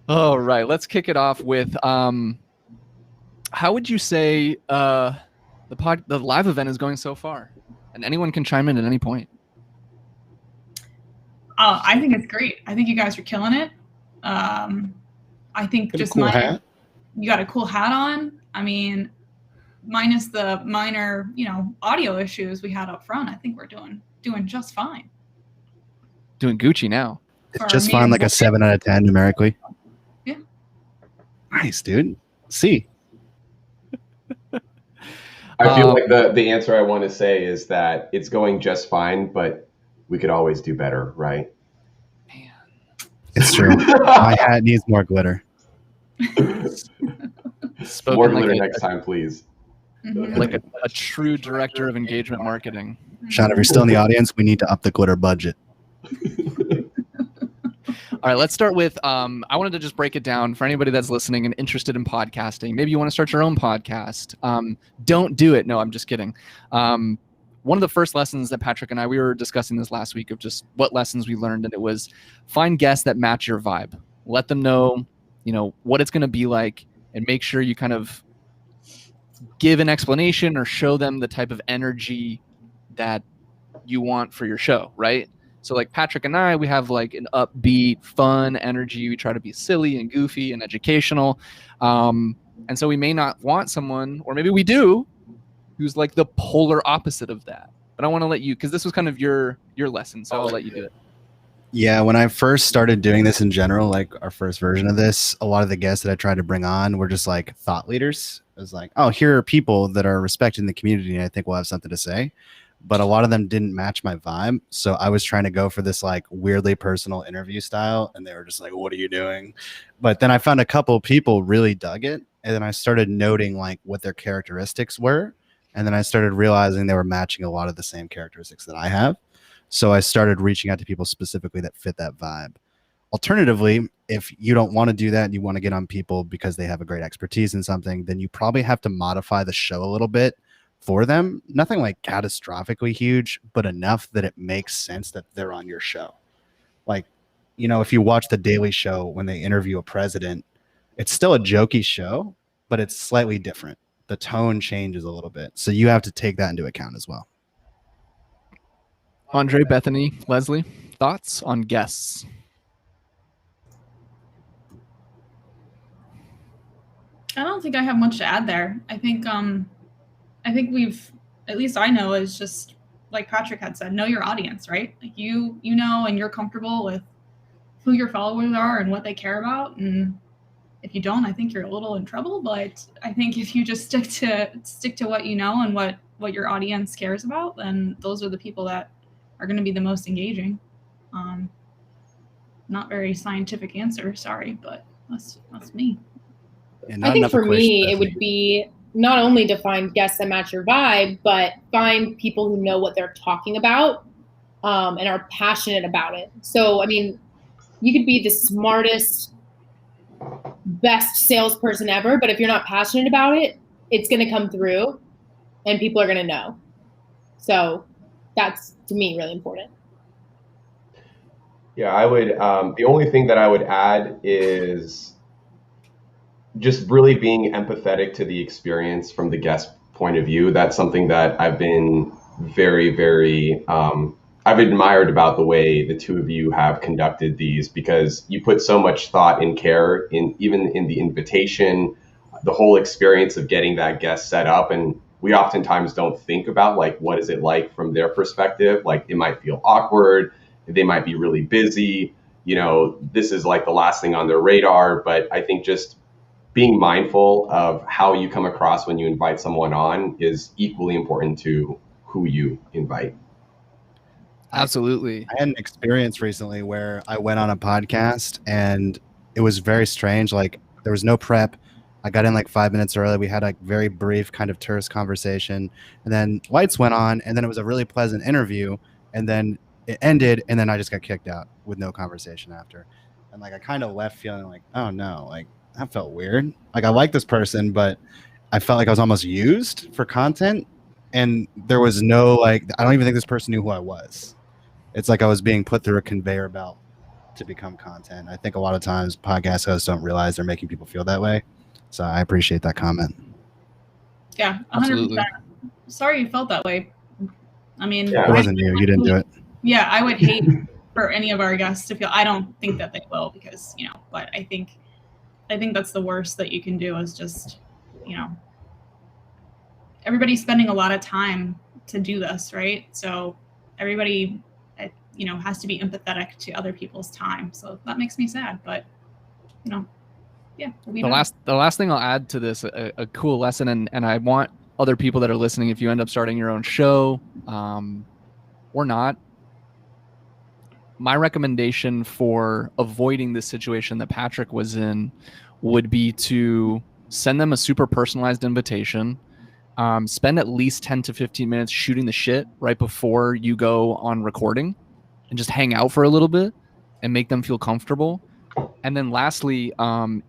All right, let's kick it off with how would you say the live event is going so far? And anyone can chime in at any point. I think it's great. I think you guys are killing it. I think Got a just cool hat? You got a cool hat on. I mean, minus the minor, audio issues we had up front, I think we're doing just fine. Doing Gucci now. It's For just me fine, and like a Wolf. 7 out of 10 numerically. Yeah. Nice, dude. C. I feel like the answer I want to say is that it's going just fine, but we could always do better, right? Man. It's true. My hat needs more glitter. Spoken More like glitter a- next time, please. Mhm. like a true director of engagement marketing. Sean, if you're still in the audience, we need to up the glitter budget. All right, let's start with I wanted to just break it down for anybody that's listening and interested in podcasting. Maybe you want to start your own podcast. Don't do it. No, I'm just kidding. One of the first lessons that Patrick and we were discussing this last week of just what lessons we learned, and it was find guests that match your vibe. Let them know, what it's going to be like, and make sure you kind of give an explanation or show them the type of energy that you want for your show, right? So like Patrick and we have like an upbeat, fun energy. We try to be silly and goofy and educational. And so we may not want someone, or maybe we do, who's like the polar opposite of that. But I want to let you, because this was kind of your lesson, so I'll let you do it. Yeah, when I first started doing this in general, like our first version of this, a lot of the guests that I tried to bring on were just like thought leaders. It was like, oh, here are people that are respected in the community and I think will have something to say. But a lot of them didn't match my vibe. So I was trying to go for this like weirdly personal interview style. And they were just like, what are you doing? But then I found a couple people really dug it. And then I started noting like what their characteristics were. And then I started realizing they were matching a lot of the same characteristics that I have. So I started reaching out to people specifically that fit that vibe. Alternatively, if you don't want to do that and you want to get on people because they have a great expertise in something, then you probably have to modify the show a little bit for them. Nothing like catastrophically huge, but enough that it makes sense that they're on your show. Like, if you watch The Daily Show when they interview a president, it's still a jokey show, but it's slightly different. The tone changes a little bit. So you have to take that into account as well. Andre, Bethany, Leslie, thoughts on guests? I don't think I have much to add there. I think we've, at least I know, is just like Patrick had said, know your audience, right? Like you know, and you're comfortable with who your followers are and what they care about. And if you don't, I think you're a little in trouble. But I think if you just stick to what you know and what your audience cares about, then those are the people that are going to be the most engaging. Not very scientific answer, sorry, but that's me. And I think enough for me, equation, it would be not only to find guests that match your vibe, but find people who know what they're talking about and are passionate about it. So, I mean, you could be the smartest best salesperson ever, but if you're not passionate about it, it's going to come through and people are going to know. So that's, to me, really important. Yeah, I would. The only thing that I would add is just really being empathetic to the experience from the guest point of view. That's something that I've been very, I've admired about the way the two of you have conducted these, because you put so much thought and care in, even in the invitation, the whole experience of getting that guest set up. And we oftentimes don't think about, like, what is it like from their perspective? Like, it might feel awkward. They might be really busy. This is like the last thing on their radar. But I think just being mindful of how you come across when you invite someone on is equally important to who you invite. Absolutely. I had an experience recently where I went on a podcast and it was very strange. Like, there was no prep. I got in like 5 minutes early. We had a very brief kind of terse conversation, and then lights went on, and then it was a really pleasant interview, and then it ended, and then I just got kicked out with no conversation after. And like, I kind of left feeling like, oh no, like, that felt weird. Like, I like this person, but I felt like I was almost used for content, and there was no, like, I don't even think this person knew who I was. It's like I was being put through a conveyor belt to become content. I think a lot of times podcast hosts don't realize they're making people feel that way. So I appreciate that comment. Yeah, 100%. Absolutely. Sorry you felt that way. I mean, Yeah. It wasn't you. You didn't do it. Yeah, I would hate for any of our guests to feel. I don't think that they will, because but I think that's the worst that you can do, is just everybody's spending a lot of time to do this, right? So everybody has to be empathetic to other people's time. So that makes me sad, but yeah. The last thing I'll add to this, a cool lesson, and I want other people that are listening, if you end up starting your own show or not, my recommendation for avoiding this situation that Patrick was in would be to send them a super personalized invitation. Spend at least 10 to 15 minutes shooting the shit right before you go on recording, and just hang out for a little bit and make them feel comfortable. And then lastly,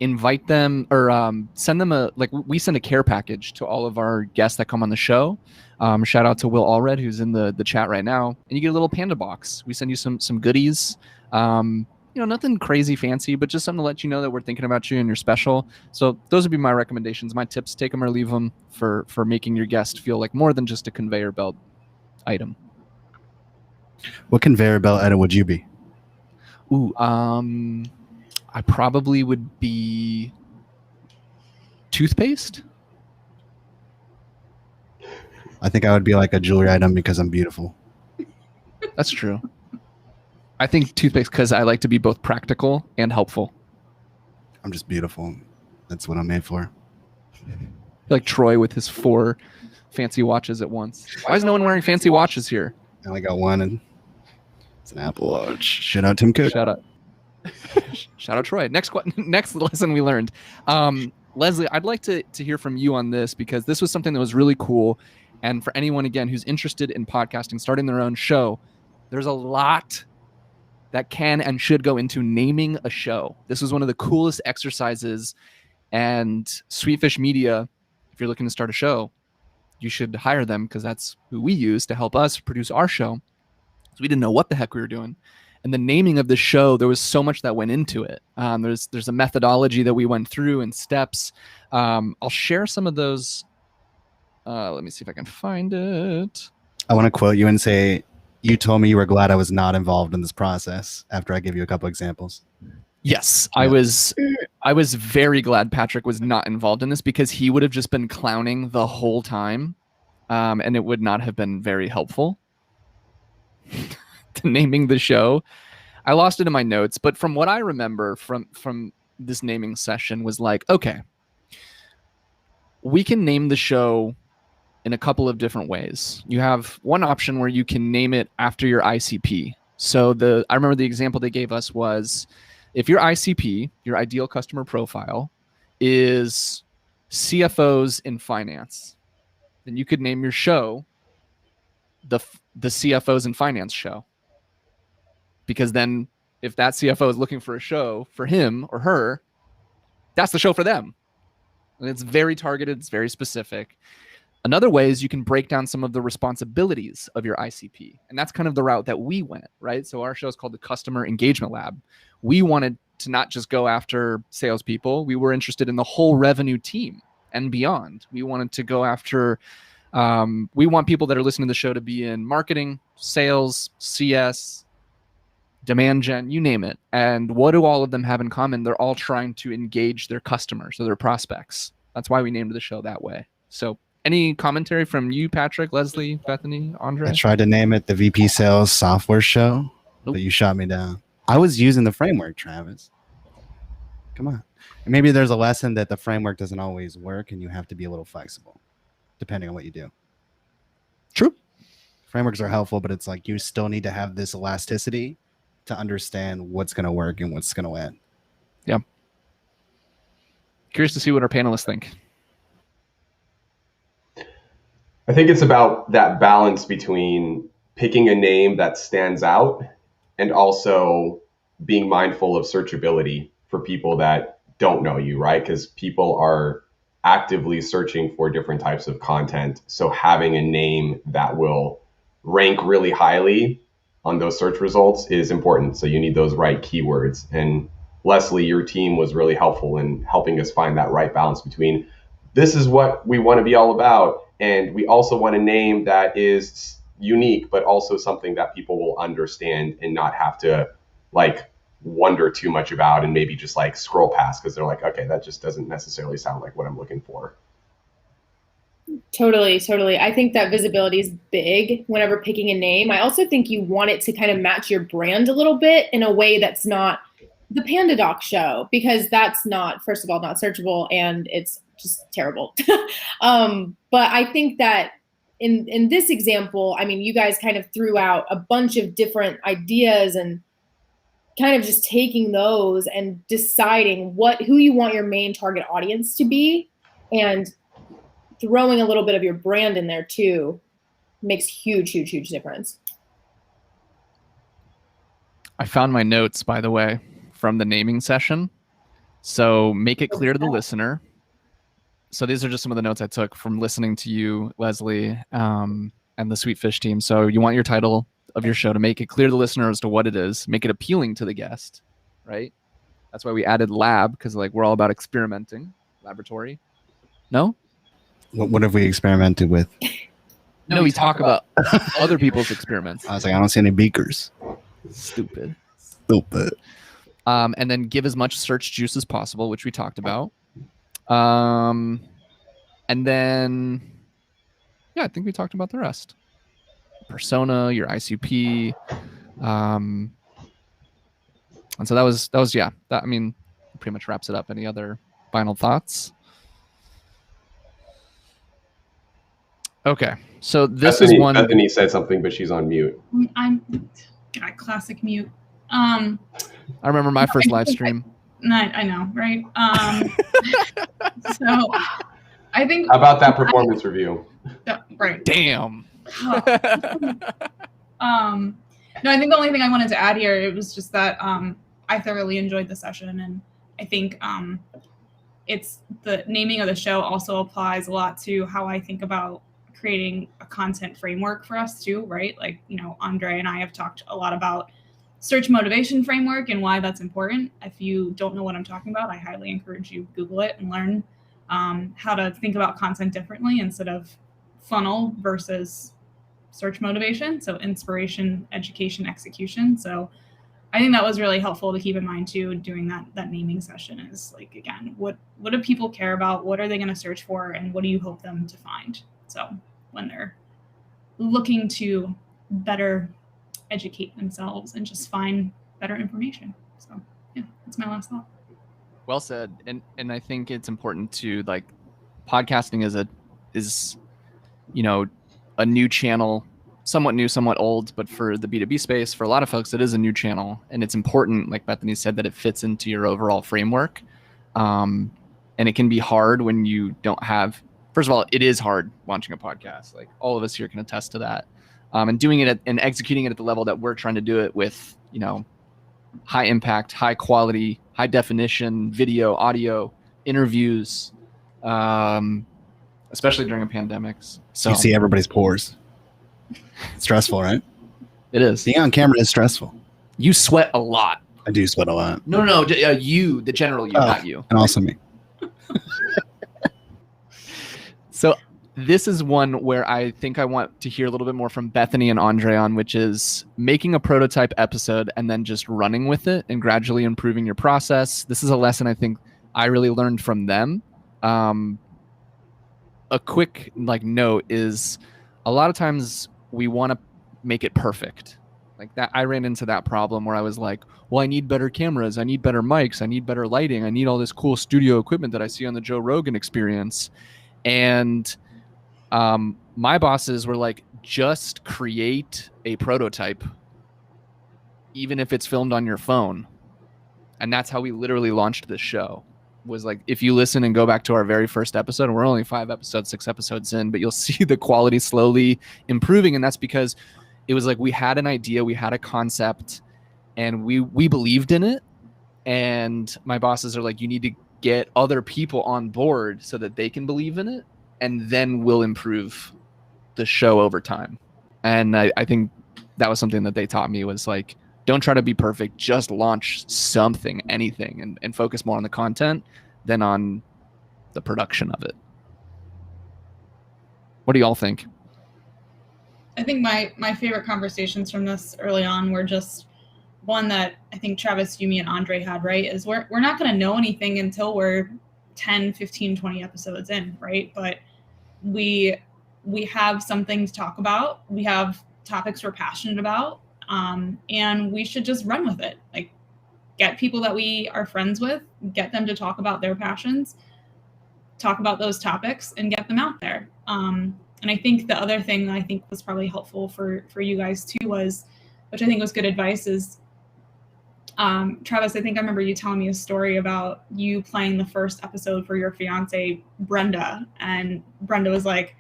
invite them, or send them we send a care package to all of our guests that come on the show. Shout out to Will Allred, who's in the chat right now. And you get a little panda box. We send you some goodies. Nothing crazy fancy, but just something to let you know that we're thinking about you and you're special. So those would be my recommendations, my tips. Take them or leave them for making your guest feel like more than just a conveyor belt item. What conveyor belt item would you be? Ooh, I probably would be toothpaste. I think I would be like a jewelry item because I'm beautiful. That's true. I think toothpaste because I like to be both practical and helpful. I'm just beautiful. That's what I'm made for. Like Troy with his 4 fancy watches at once. Why is no one wearing fancy watches here? I only got one, and it's an Apple Watch. Shout out Tim Cook. Shout out. Shout out Troy. Next lesson we learned. Leslie, I'd like to hear from you on this, because this was something that was really cool. And for anyone, again, who's interested in podcasting, starting their own show, there's a lot that can and should go into naming a show. This was one of the coolest exercises, and Sweetfish Media, if you're looking to start a show, you should hire them, because that's who we use to help us produce our show. So we didn't know what the heck we were doing. And the naming of the show, there was so much that went into it. There's a methodology that we went through and steps. I'll share some of those. Let me see if I can find it. I want to quote you and say, you told me you were glad I was not involved in this process after I gave you a couple examples. Yes, Yeah. I was very glad Patrick was not involved in this, because he would have just been clowning the whole time, and it would not have been very helpful to naming the show. I lost it in my notes, but from what I remember from this naming session was like, okay, we can name the show in a couple of different ways. You have one option where you can name it after your ICP. So I remember the example they gave us was, if your ICP, your ideal customer profile, is CFOs in finance, then you could name your show the CFOs in finance show. Because then if that CFO is looking for a show for him or her, that's the show for them. And it's very targeted. It's very specific. Another way is you can break down some of the responsibilities of your ICP. And that's kind of the route that we went, right? So our show is called the Customer Engagement Lab. We wanted to not just go after salespeople. We were interested in the whole revenue team and beyond. We wanted to go after, we want people that are listening to the show to be in marketing, sales, CS, demand gen, you name it. And what do all of them have in common? They're all trying to engage their customers or their prospects. That's why we named the show that way. So any commentary from you, Patrick, Leslie, Bethany, Andre? I tried to name it the VP Sales Software Show, Nope. but you shot me down. I was using the framework, Travis. Come on. And maybe there's a lesson that the framework doesn't always work and you have to be a little flexible depending on what you do. True. Frameworks are helpful, but it's like you still need to have this elasticity to understand what's going to work and what's going to win. Yeah. Curious to see what our panelists think. I think it's about that balance between picking a name that stands out and also being mindful of searchability for people that don't know you, right? Because people are actively searching for different types of content. So having a name that will rank really highly on those search results is important. So you need those right keywords. And Leslie, your team was really helpful in helping us find that right balance between this is what we want to be all about. And we also want a name that is unique, but also something that people will understand and not have to like wonder too much about and maybe just like scroll past because they're like, okay, that just doesn't necessarily sound like what I'm looking for. Totally. I think that visibility is big whenever picking a name. I also think you want it to kind of match your brand a little bit in a way that's not the PandaDoc show, because that's not, first of all, not searchable and it's just terrible. But I think that in this example, I mean, you guys kind of threw out a bunch of different ideas and kind of just taking those and deciding who you want your main target audience to be, and throwing a little bit of your brand in there too makes huge difference. I found my notes, by the way, from the naming session. So make it clear to the listener. So these are just some of the notes I took from listening to you, Leslie, and the Sweet Fish team. So you want your title of your show to make it clear to the listener as to what it is, make it appealing to the guest, right? That's why we added lab, because like we're all about experimenting, laboratory. No? What have we experimented with? No, we talk about other people's experiments. I was like, I don't see any beakers. Stupid. And then give as much search juice as possible, which we talked about. And then, yeah, I think we talked about the rest. Persona, your ICP. And so that was yeah. That, I mean, pretty much wraps it up. Any other final thoughts? Okay, so this is one. Bethany said something, but she's on mute. I'm God, classic mute. I remember my first live stream. I know, right? So I think. How about that performance review? Right. Damn. No, I think the only thing I wanted to add here, it was just that I thoroughly enjoyed the session, and I think it's the naming of the show also applies a lot to how I think about creating a content framework for us too, right? Like, you know, Andre and I have talked a lot about search motivation framework and why that's important. If you don't know what I'm talking about, I highly encourage you Google it and learn how to think about content differently instead of funnel versus search motivation. So inspiration, education, execution. So I think that was really helpful to keep in mind too, doing that naming session is like, again, what do people care about? What are they going to search for? And what do you hope them to find? So when they're looking to better educate themselves and just find better information. So yeah, that's my last thought. Well said. And I think it's important to, like, podcasting is you know, a new channel, somewhat new, somewhat old, but for the B2B space, for a lot of folks, it is a new channel. And it's important, like Bethany said, that it fits into your overall framework. And it can be hard when you don't have, first of all, it is hard launching a podcast. Like all of us here can attest to that. And doing it and executing it at the level that we're trying to do it with, you know, high impact, high quality, high definition, video, audio, interviews, especially during a pandemic. So You see everybody's pores. Stressful, right? it is. Being on camera is stressful. You sweat a lot. I do sweat a lot. No, you, the general you, not you. And also me. So this is one where I think I want to hear a little bit more from Bethany and Andre on, which is making a prototype episode and then just running with it and gradually improving your process. This is a lesson I think I really learned from them. A quick note is a lot of times we want to make it perfect. Like that, I ran into that problem where I was like, well, I need better cameras, I need better mics, I need better lighting, I need all this cool studio equipment that I see on the Joe Rogan Experience. And my bosses were like, just create a prototype, even if it's filmed on your phone. And that's how we literally launched this show. Was like, if you listen and go back to our very first episode, and we're only 6 episodes in, but you'll see the quality slowly improving. And that's because it was like we had an idea, we had a concept, and we believed in it. And my bosses are like, you need to get other people on board so that they can believe in it, and then we'll improve the show over time. And I think that was something that they taught me, was like, don't try to be perfect, just launch something, anything, and focus more on the content than on the production of it. What do y'all think? I think my favorite conversations from this early on were just one that I think Travis, you, me, and Andre had, right? Is we're not going to know anything until we're 10, 15, 20 episodes in, right? But we have something to talk about. We have topics we're passionate about. And we should just run with it. Like, get people that we are friends with, get them to talk about their passions, talk about those topics, and get them out there. And I think the other thing that I think was probably helpful for you guys too was, which I think was good advice, is Travis, I think I remember you telling me a story about you playing the first episode for your fiance, Brenda, and Brenda was like,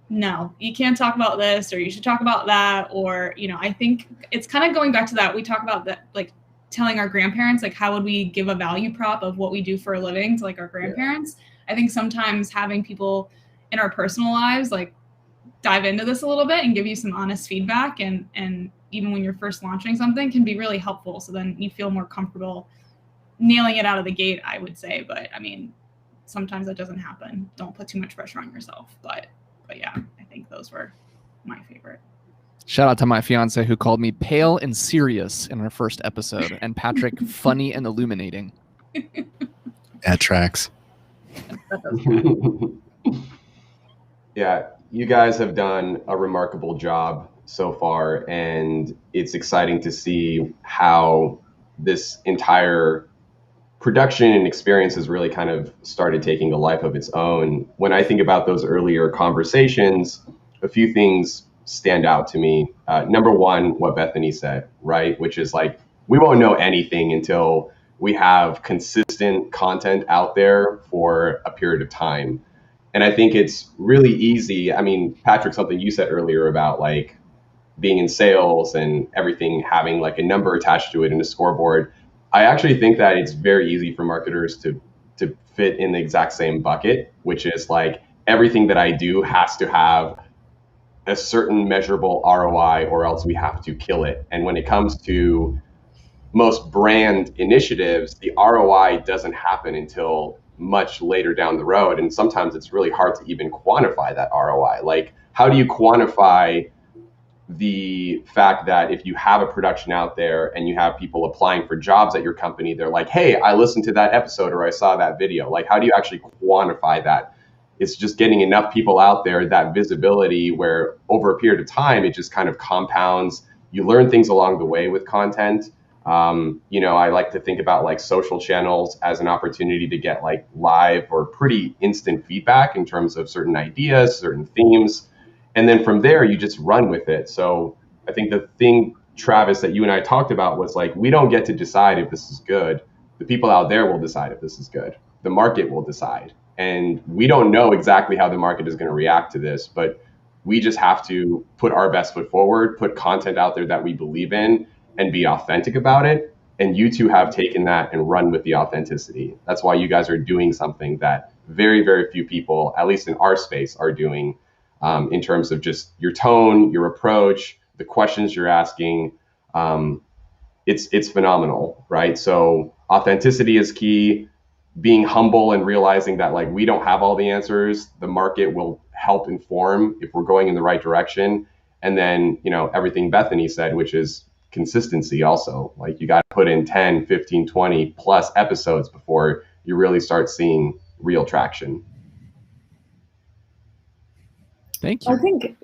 no, you can't talk about this, or you should talk about that. Or, I think it's kind of going back to that. We talk about that, like telling our grandparents, like, how would we give a value prop of what we do for a living to like our grandparents? Yeah. I think sometimes having people in our personal lives, like, dive into this a little bit and give you some honest feedback. And even when you're first launching something, can be really helpful. So then you feel more comfortable nailing it out of the gate, I would say. But I mean, sometimes that doesn't happen. Don't put too much pressure on yourself. But yeah, I think those were my favorite. Shout out to my fiance who called me pale and serious in our first episode, and Patrick funny and illuminating. That tracks. Yeah, you guys have done a remarkable job so far, and it's exciting to see how this entire production and experience has really kind of started taking a life of its own. When I think about those earlier conversations, a few things stand out to me. Number one, what Bethany said, right? Which is like, we won't know anything until we have consistent content out there for a period of time. And I think it's really easy. I mean, Patrick, something you said earlier about like being in sales and everything having like a number attached to it and a scoreboard. I actually think that it's very easy for marketers to fit in the exact same bucket, which is like everything that I do has to have a certain measurable ROI or else we have to kill it. And when it comes to most brand initiatives, the ROI doesn't happen until much later down the road. And sometimes it's really hard to even quantify that ROI. Like, how do you quantify the fact that if you have a production out there and you have people applying for jobs at your company, they're like, hey, I listened to that episode or I saw that video. Like, how do you actually quantify that? It's just getting enough people out there, that visibility, where over a period of time, it just kind of compounds. You learn things along the way with content. I like to think about like social channels as an opportunity to get like live or pretty instant feedback in terms of certain ideas, certain themes. And then from there, you just run with it. So I think the thing, Travis, that you and I talked about was like, we don't get to decide if this is good. The people out there will decide if this is good. The market will decide. And we don't know exactly how the market is going to react to this, but we just have to put our best foot forward, put content out there that we believe in, and be authentic about it. And you two have taken that and run with the authenticity. That's why you guys are doing something that very, very few people, at least in our space, are doing, in terms of just your tone, your approach, the questions you're asking. It's phenomenal, right? So authenticity is key. Being humble and realizing that like we don't have all the answers. The market will help inform if we're going in the right direction. And then, everything Bethany said, which is consistency also. Like you got to put in 10, 15, 20 plus episodes before you really start seeing real traction. Thank you. I think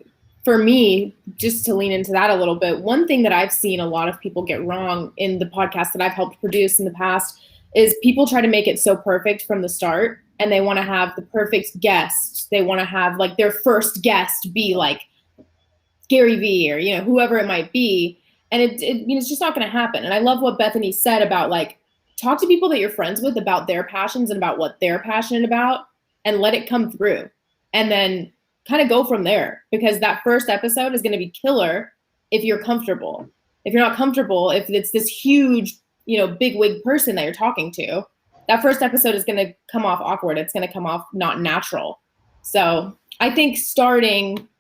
for me, just to lean into that a little bit, one thing that I've seen a lot of people get wrong in the podcast that I've helped produce in the past is people try to make it so perfect from the start, and they want to have the perfect guest. They want to have like their first guest be like Gary Vee or, whoever it might be. And it's just not going to happen. And I love what Bethany said about like, talk to people that you're friends with about their passions and about what they're passionate about, and let it come through. And then kind of go from there, because that first episode is going to be killer if you're comfortable. If you're not comfortable, if it's this huge, big wig person that you're talking to, that first episode is going to come off awkward. It's going to come off not natural. So I think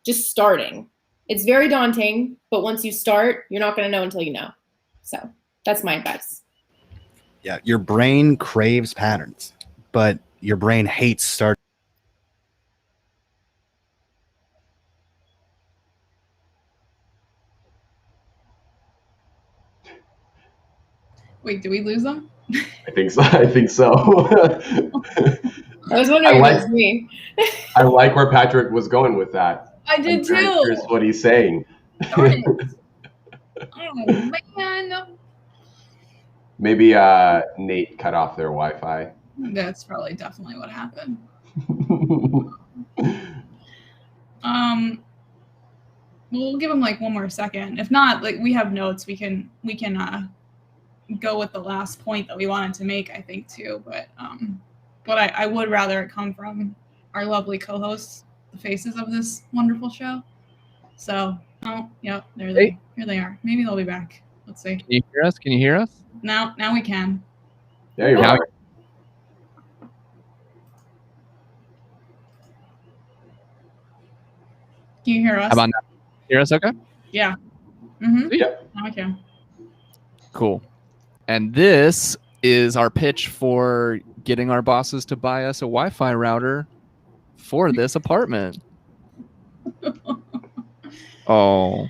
just starting, it's very daunting, but once you start, you're not going to know until you know. So that's my advice. Yeah, your brain craves patterns, but your brain hates starting. Wait, did we lose them? I think so. I was wondering if it was me. I like where Patrick was going with that. I did too. Here's what he's saying. Darn it. Oh, man. Maybe Nate cut off their Wi-Fi. That's probably definitely what happened. We'll give him like one more second. If not, like we have notes, we can go with the last point that we wanted to make, I think too. But I would rather it come from our lovely co-hosts, the faces of this wonderful show. So, here they are. Maybe they'll be back. Let's see. Can you hear us? Can you hear us? Now we can. There you are. Can you hear us? How about now? Hear us okay? Yeah. Mm-hmm. Yep. Now we can. Cool. And this is our pitch for getting our bosses to buy us a Wi-Fi router for this apartment. Oh.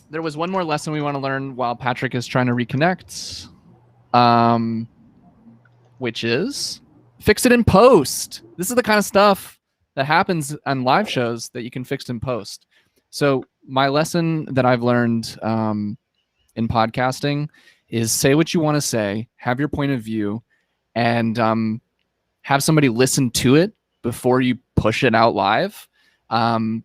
There was one more lesson we want to learn while Patrick is trying to reconnect, which is fix it in post. This is the kind of stuff that happens on live shows that you can fix in post. So my lesson that I've learned in podcasting is say what you want to say, have your point of view, and have somebody listen to it before you push it out live. And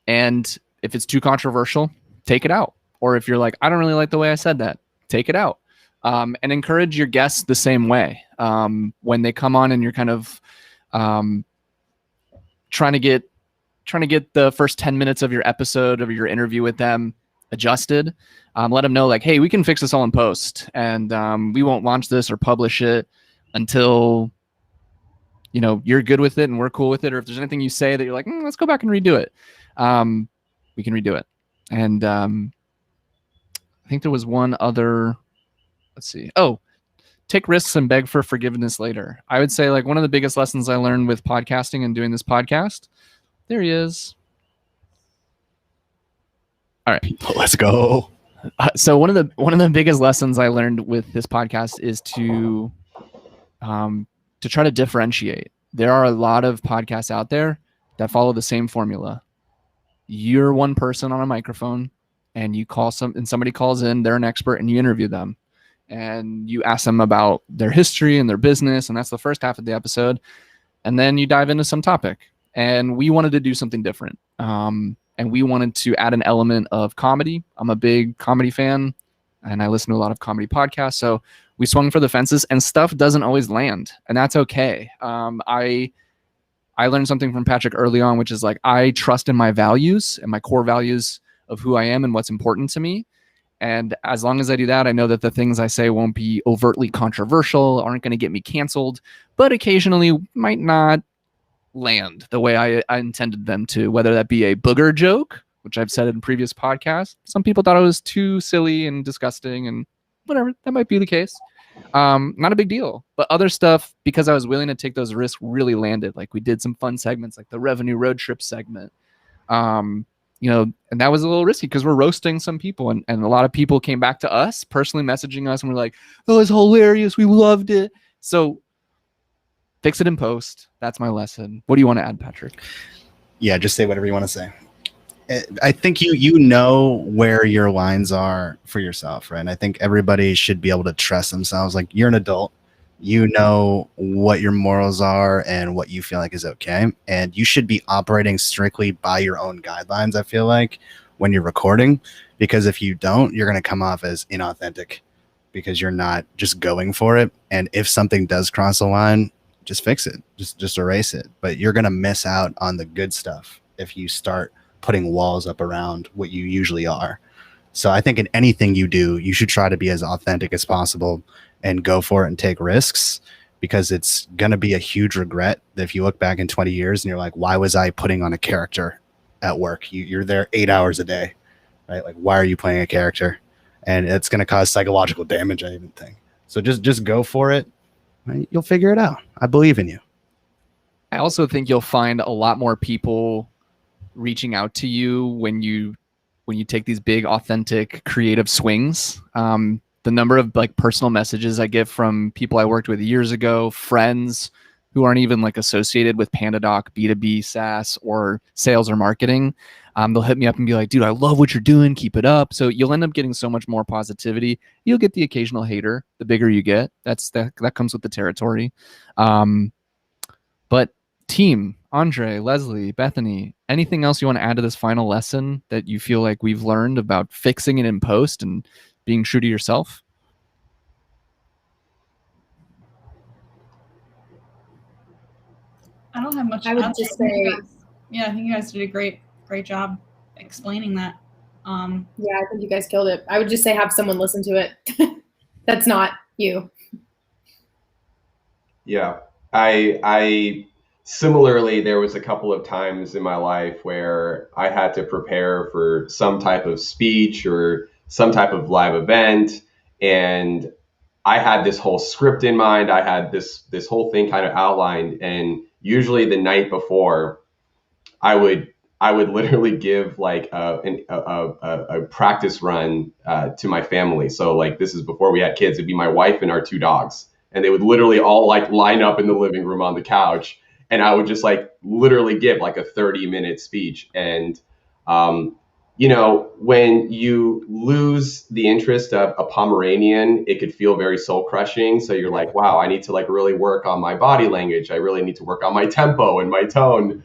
if it's too controversial, take it out. Or if you're like, I don't really like the way I said that, take it out. And encourage your guests the same way. When they come on and you're kind of trying to get the first 10 minutes of your episode of your interview with them adjusted, let them know like, hey, we can fix this all in post, and we won't launch this or publish it until you're good with it and we're cool with it. Or if there's anything you say that you're like, let's go back and redo it, we can redo it. And I think there was one other, let's see. Oh, take risks and beg for forgiveness later. I would say like one of the biggest lessons I learned with podcasting and doing this podcast. There he is. All right, let's go. So one of the biggest lessons I learned with this podcast is to try to differentiate. There are a lot of podcasts out there that follow the same formula. You're one person on a microphone, and you call somebody calls in, they're an expert, and you interview them, and you ask them about their history and their business, and that's the first half of the episode, and then you dive into some topic. And we wanted to do something different, and we wanted to add an element of comedy. I'm a big comedy fan, and I listen to a lot of comedy podcasts, so we swung for the fences, and stuff doesn't always land, and that's okay. I learned something from Patrick early on, which is like, I trust in my values and my core values of who I am and what's important to me. And as long as I do that, I know that the things I say won't be overtly controversial, aren't going to get me canceled, but occasionally might not land the way I intended them to, whether that be a booger joke, which I've said in previous podcasts. Some people thought it was too silly and disgusting, and whatever, that might be the case. Not a big deal. But other stuff, because I was willing to take those risks, really landed. Like we did some fun segments, like the revenue road trip segment. And that was a little risky because we're roasting some people, and a lot of people came back to us, personally messaging us, and we're like, "Oh, it's hilarious. We loved it." So fix it in post. That's my lesson. What do you want to add, Patrick? Yeah, just say whatever you want to say. I think you know where your lines are for yourself, right? And I think everybody should be able to trust themselves. Like, you're an adult. You know what your morals are and what you feel like is okay. And you should be operating strictly by your own guidelines, I feel like, when you're recording. Because if you don't, you're going to come off as inauthentic because you're not just going for it. And if something does cross the line, just fix it. Just erase it. But you're going to miss out on the good stuff if you start putting walls up around what you usually are. So I think in anything you do, you should try to be as authentic as possible and go for it and take risks, because it's going to be a huge regret that if you look back in 20 years and you're like, why was I putting on a character at work? You're there 8 hours a day, right? Like, why are you playing a character? And it's going to cause psychological damage, I even think. So just go for it. Right? You'll figure it out. I believe in you. I also think you'll find a lot more people reaching out to you when you take these big, authentic, creative swings. The number of like personal messages I get from people I worked with years ago, friends who aren't even like associated with PandaDoc, B2B, SaaS, or sales or marketing. They'll hit me up and be like, dude, I love what you're doing. Keep it up. So you'll end up getting so much more positivity. You'll get the occasional hater the bigger you get. That comes with the territory. But team, Andre, Leslie, Bethany, anything else you want to add to this final lesson that you feel like we've learned about fixing it in post and being true to yourself? I don't have much. I would just say, I think you guys did a great job explaining that. yeah, I think you guys killed it. I would just say have someone listen to it. That's not you. Yeah, I similarly, there was a couple of times in my life where I had to prepare for some type of speech or some type of live event, and I had this whole script in mind. I had this whole thing kind of outlined, and usually the night before, I would literally give like a practice run to my family. So like, this is before we had kids. It'd be my wife and our 2 dogs, and they would literally all like line up in the living room on the couch, and I would just like literally give like a 30-minute speech. And when you lose the interest of a Pomeranian, it could feel very soul crushing. So you're like, wow, I need to like really work on my body language. I really need to work on my tempo and my tone.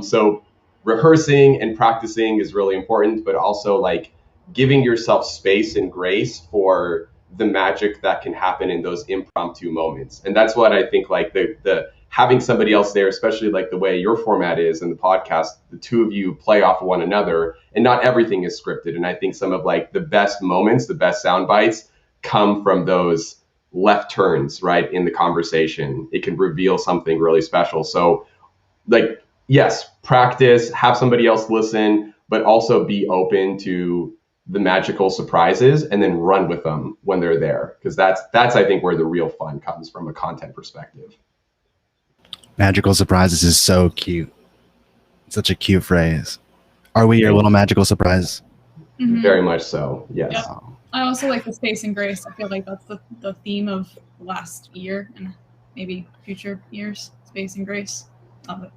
So rehearsing and practicing is really important, but also like giving yourself space and grace for the magic that can happen in those impromptu moments. And that's what I think, like the having somebody else there, especially like the way your format is in the podcast, the 2 of you play off of one another, and not everything is scripted. And I think some of like the best moments, the best sound bites come from those left turns, right, in the conversation. It can reveal something really special. So like, yes, practice, have somebody else listen, but also be open to the magical surprises and then run with them when they're there. Because that's I think where the real fun comes from a content perspective. Magical surprises is so cute. Such a cute phrase. Are we your little magical surprise? Mm-hmm. Very much so, yes. Yep. I also like the space and grace. I feel like that's the theme of last year and maybe future years. Space and grace. Love it.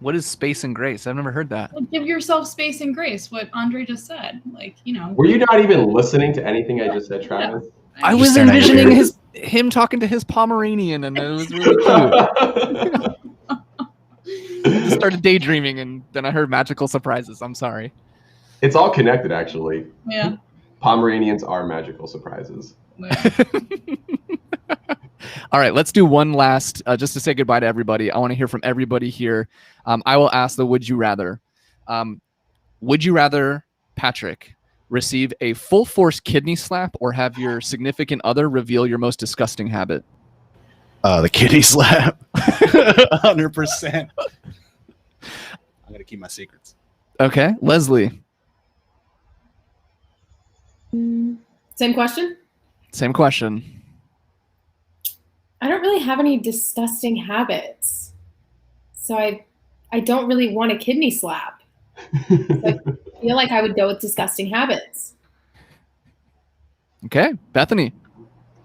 What is space and grace? I've never heard that. Like, give yourself space and grace. What Andre just said. Like, Were you not even listening to anything I just said, Travis? Yeah. I was envisioning him talking to his Pomeranian, and it was really cute. I just started daydreaming, and then I heard magical surprises. I'm sorry. It's all connected, actually. Yeah. Pomeranians are magical surprises. Yeah. All right, let's do one last, just to say goodbye to everybody. I want to hear from everybody here. I will ask the would you rather. Would you rather, Patrick, receive a full force kidney slap or have your significant other reveal your most disgusting habit? The kidney slap. 100%. I'm gonna keep my secrets. Okay, Leslie. Same question. Same question. I don't really have any disgusting habits, so I don't really want a kidney slap. So I feel like I would go with disgusting habits. Okay, Bethany.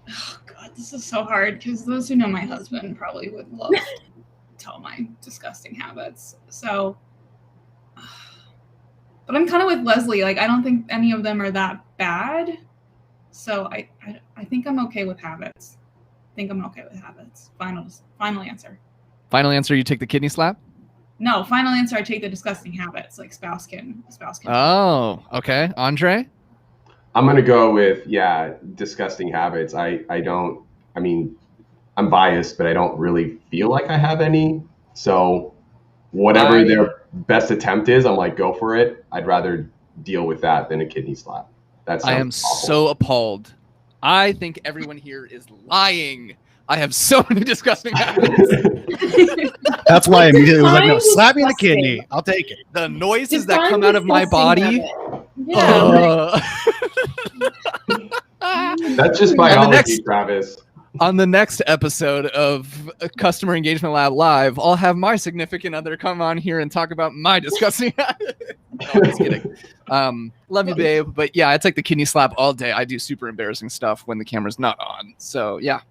Oh God, this is so hard because those who know my husband probably would love to tell my disgusting habits. So, but I'm kind of with Leslie. Like, I don't think any of them are that bad. So I think I'm okay with habits. Final answer. Final answer, you take the kidney slap? No, final answer, I take the disgusting habits. Like spouse can. Oh, okay. Andre? I'm going to go with, disgusting habits. I'm biased, but I don't really feel like I have any. So whatever their best attempt is, I'm like, go for it. I'd rather deal with that than a kidney slap. I am so appalled. I think everyone here is lying. I have so many disgusting habits. That's why I immediately was like, no, slap me in the kidney. I'll take it. The noises that come out of my body. Yeah. That's just biology, Travis. On the next episode of Customer Engagement Lab Live, I'll have my significant other come on here and talk about my disgusting habits. No, I'm just kidding. Love you, babe. But yeah, it's like the kidney slap all day. I do super embarrassing stuff when the camera's not on. So yeah.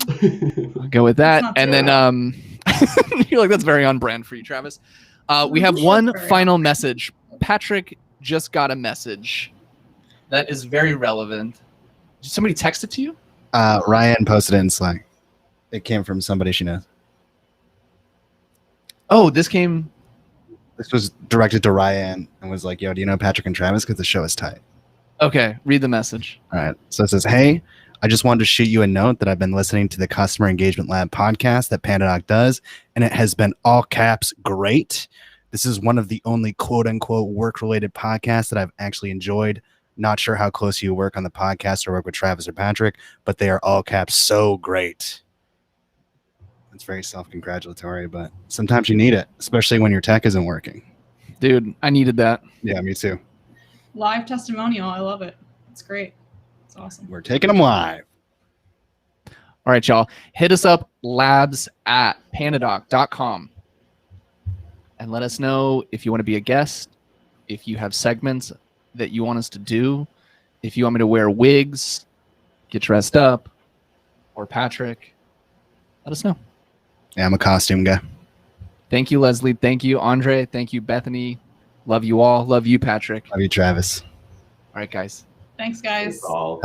I'll go with that. And then you're like, that's very on brand for you, Travis. We have one final message. Patrick just got a message that is very relevant. Did somebody text it to you? Ryan posted it in Slack. It came from somebody she knows. Oh, this was directed to Ryan and was like, yo, do you know Patrick and Travis? Because the show is tight. Okay, read the message. All right. So it says, hey, I just wanted to shoot you a note that I've been listening to the Customer Engagement Lab podcast that PandaDoc does, and it has been all caps great. This is one of the only quote unquote work-related podcasts that I've actually enjoyed. Not sure how close you work on the podcast or work with Travis or Patrick, but they are all caps so great. It's very self-congratulatory, but sometimes you need it, especially when your tech isn't working. Dude, I needed that. Yeah, me too. Live testimonial. I love it. It's great. It's awesome. We're taking them live. All right, y'all. Hit us up, labs@pandadoc.com. And let us know if you want to be a guest, if you have segments that you want us to do, if you want me to wear wigs, get dressed up, or Patrick, let us know. Yeah, I'm a costume guy. Thank you, Leslie. Thank you, Andre. Thank you, Bethany. Love you all. Love you, Patrick. Love you, Travis. All right, guys. Thanks, guys. Thanks all. Have a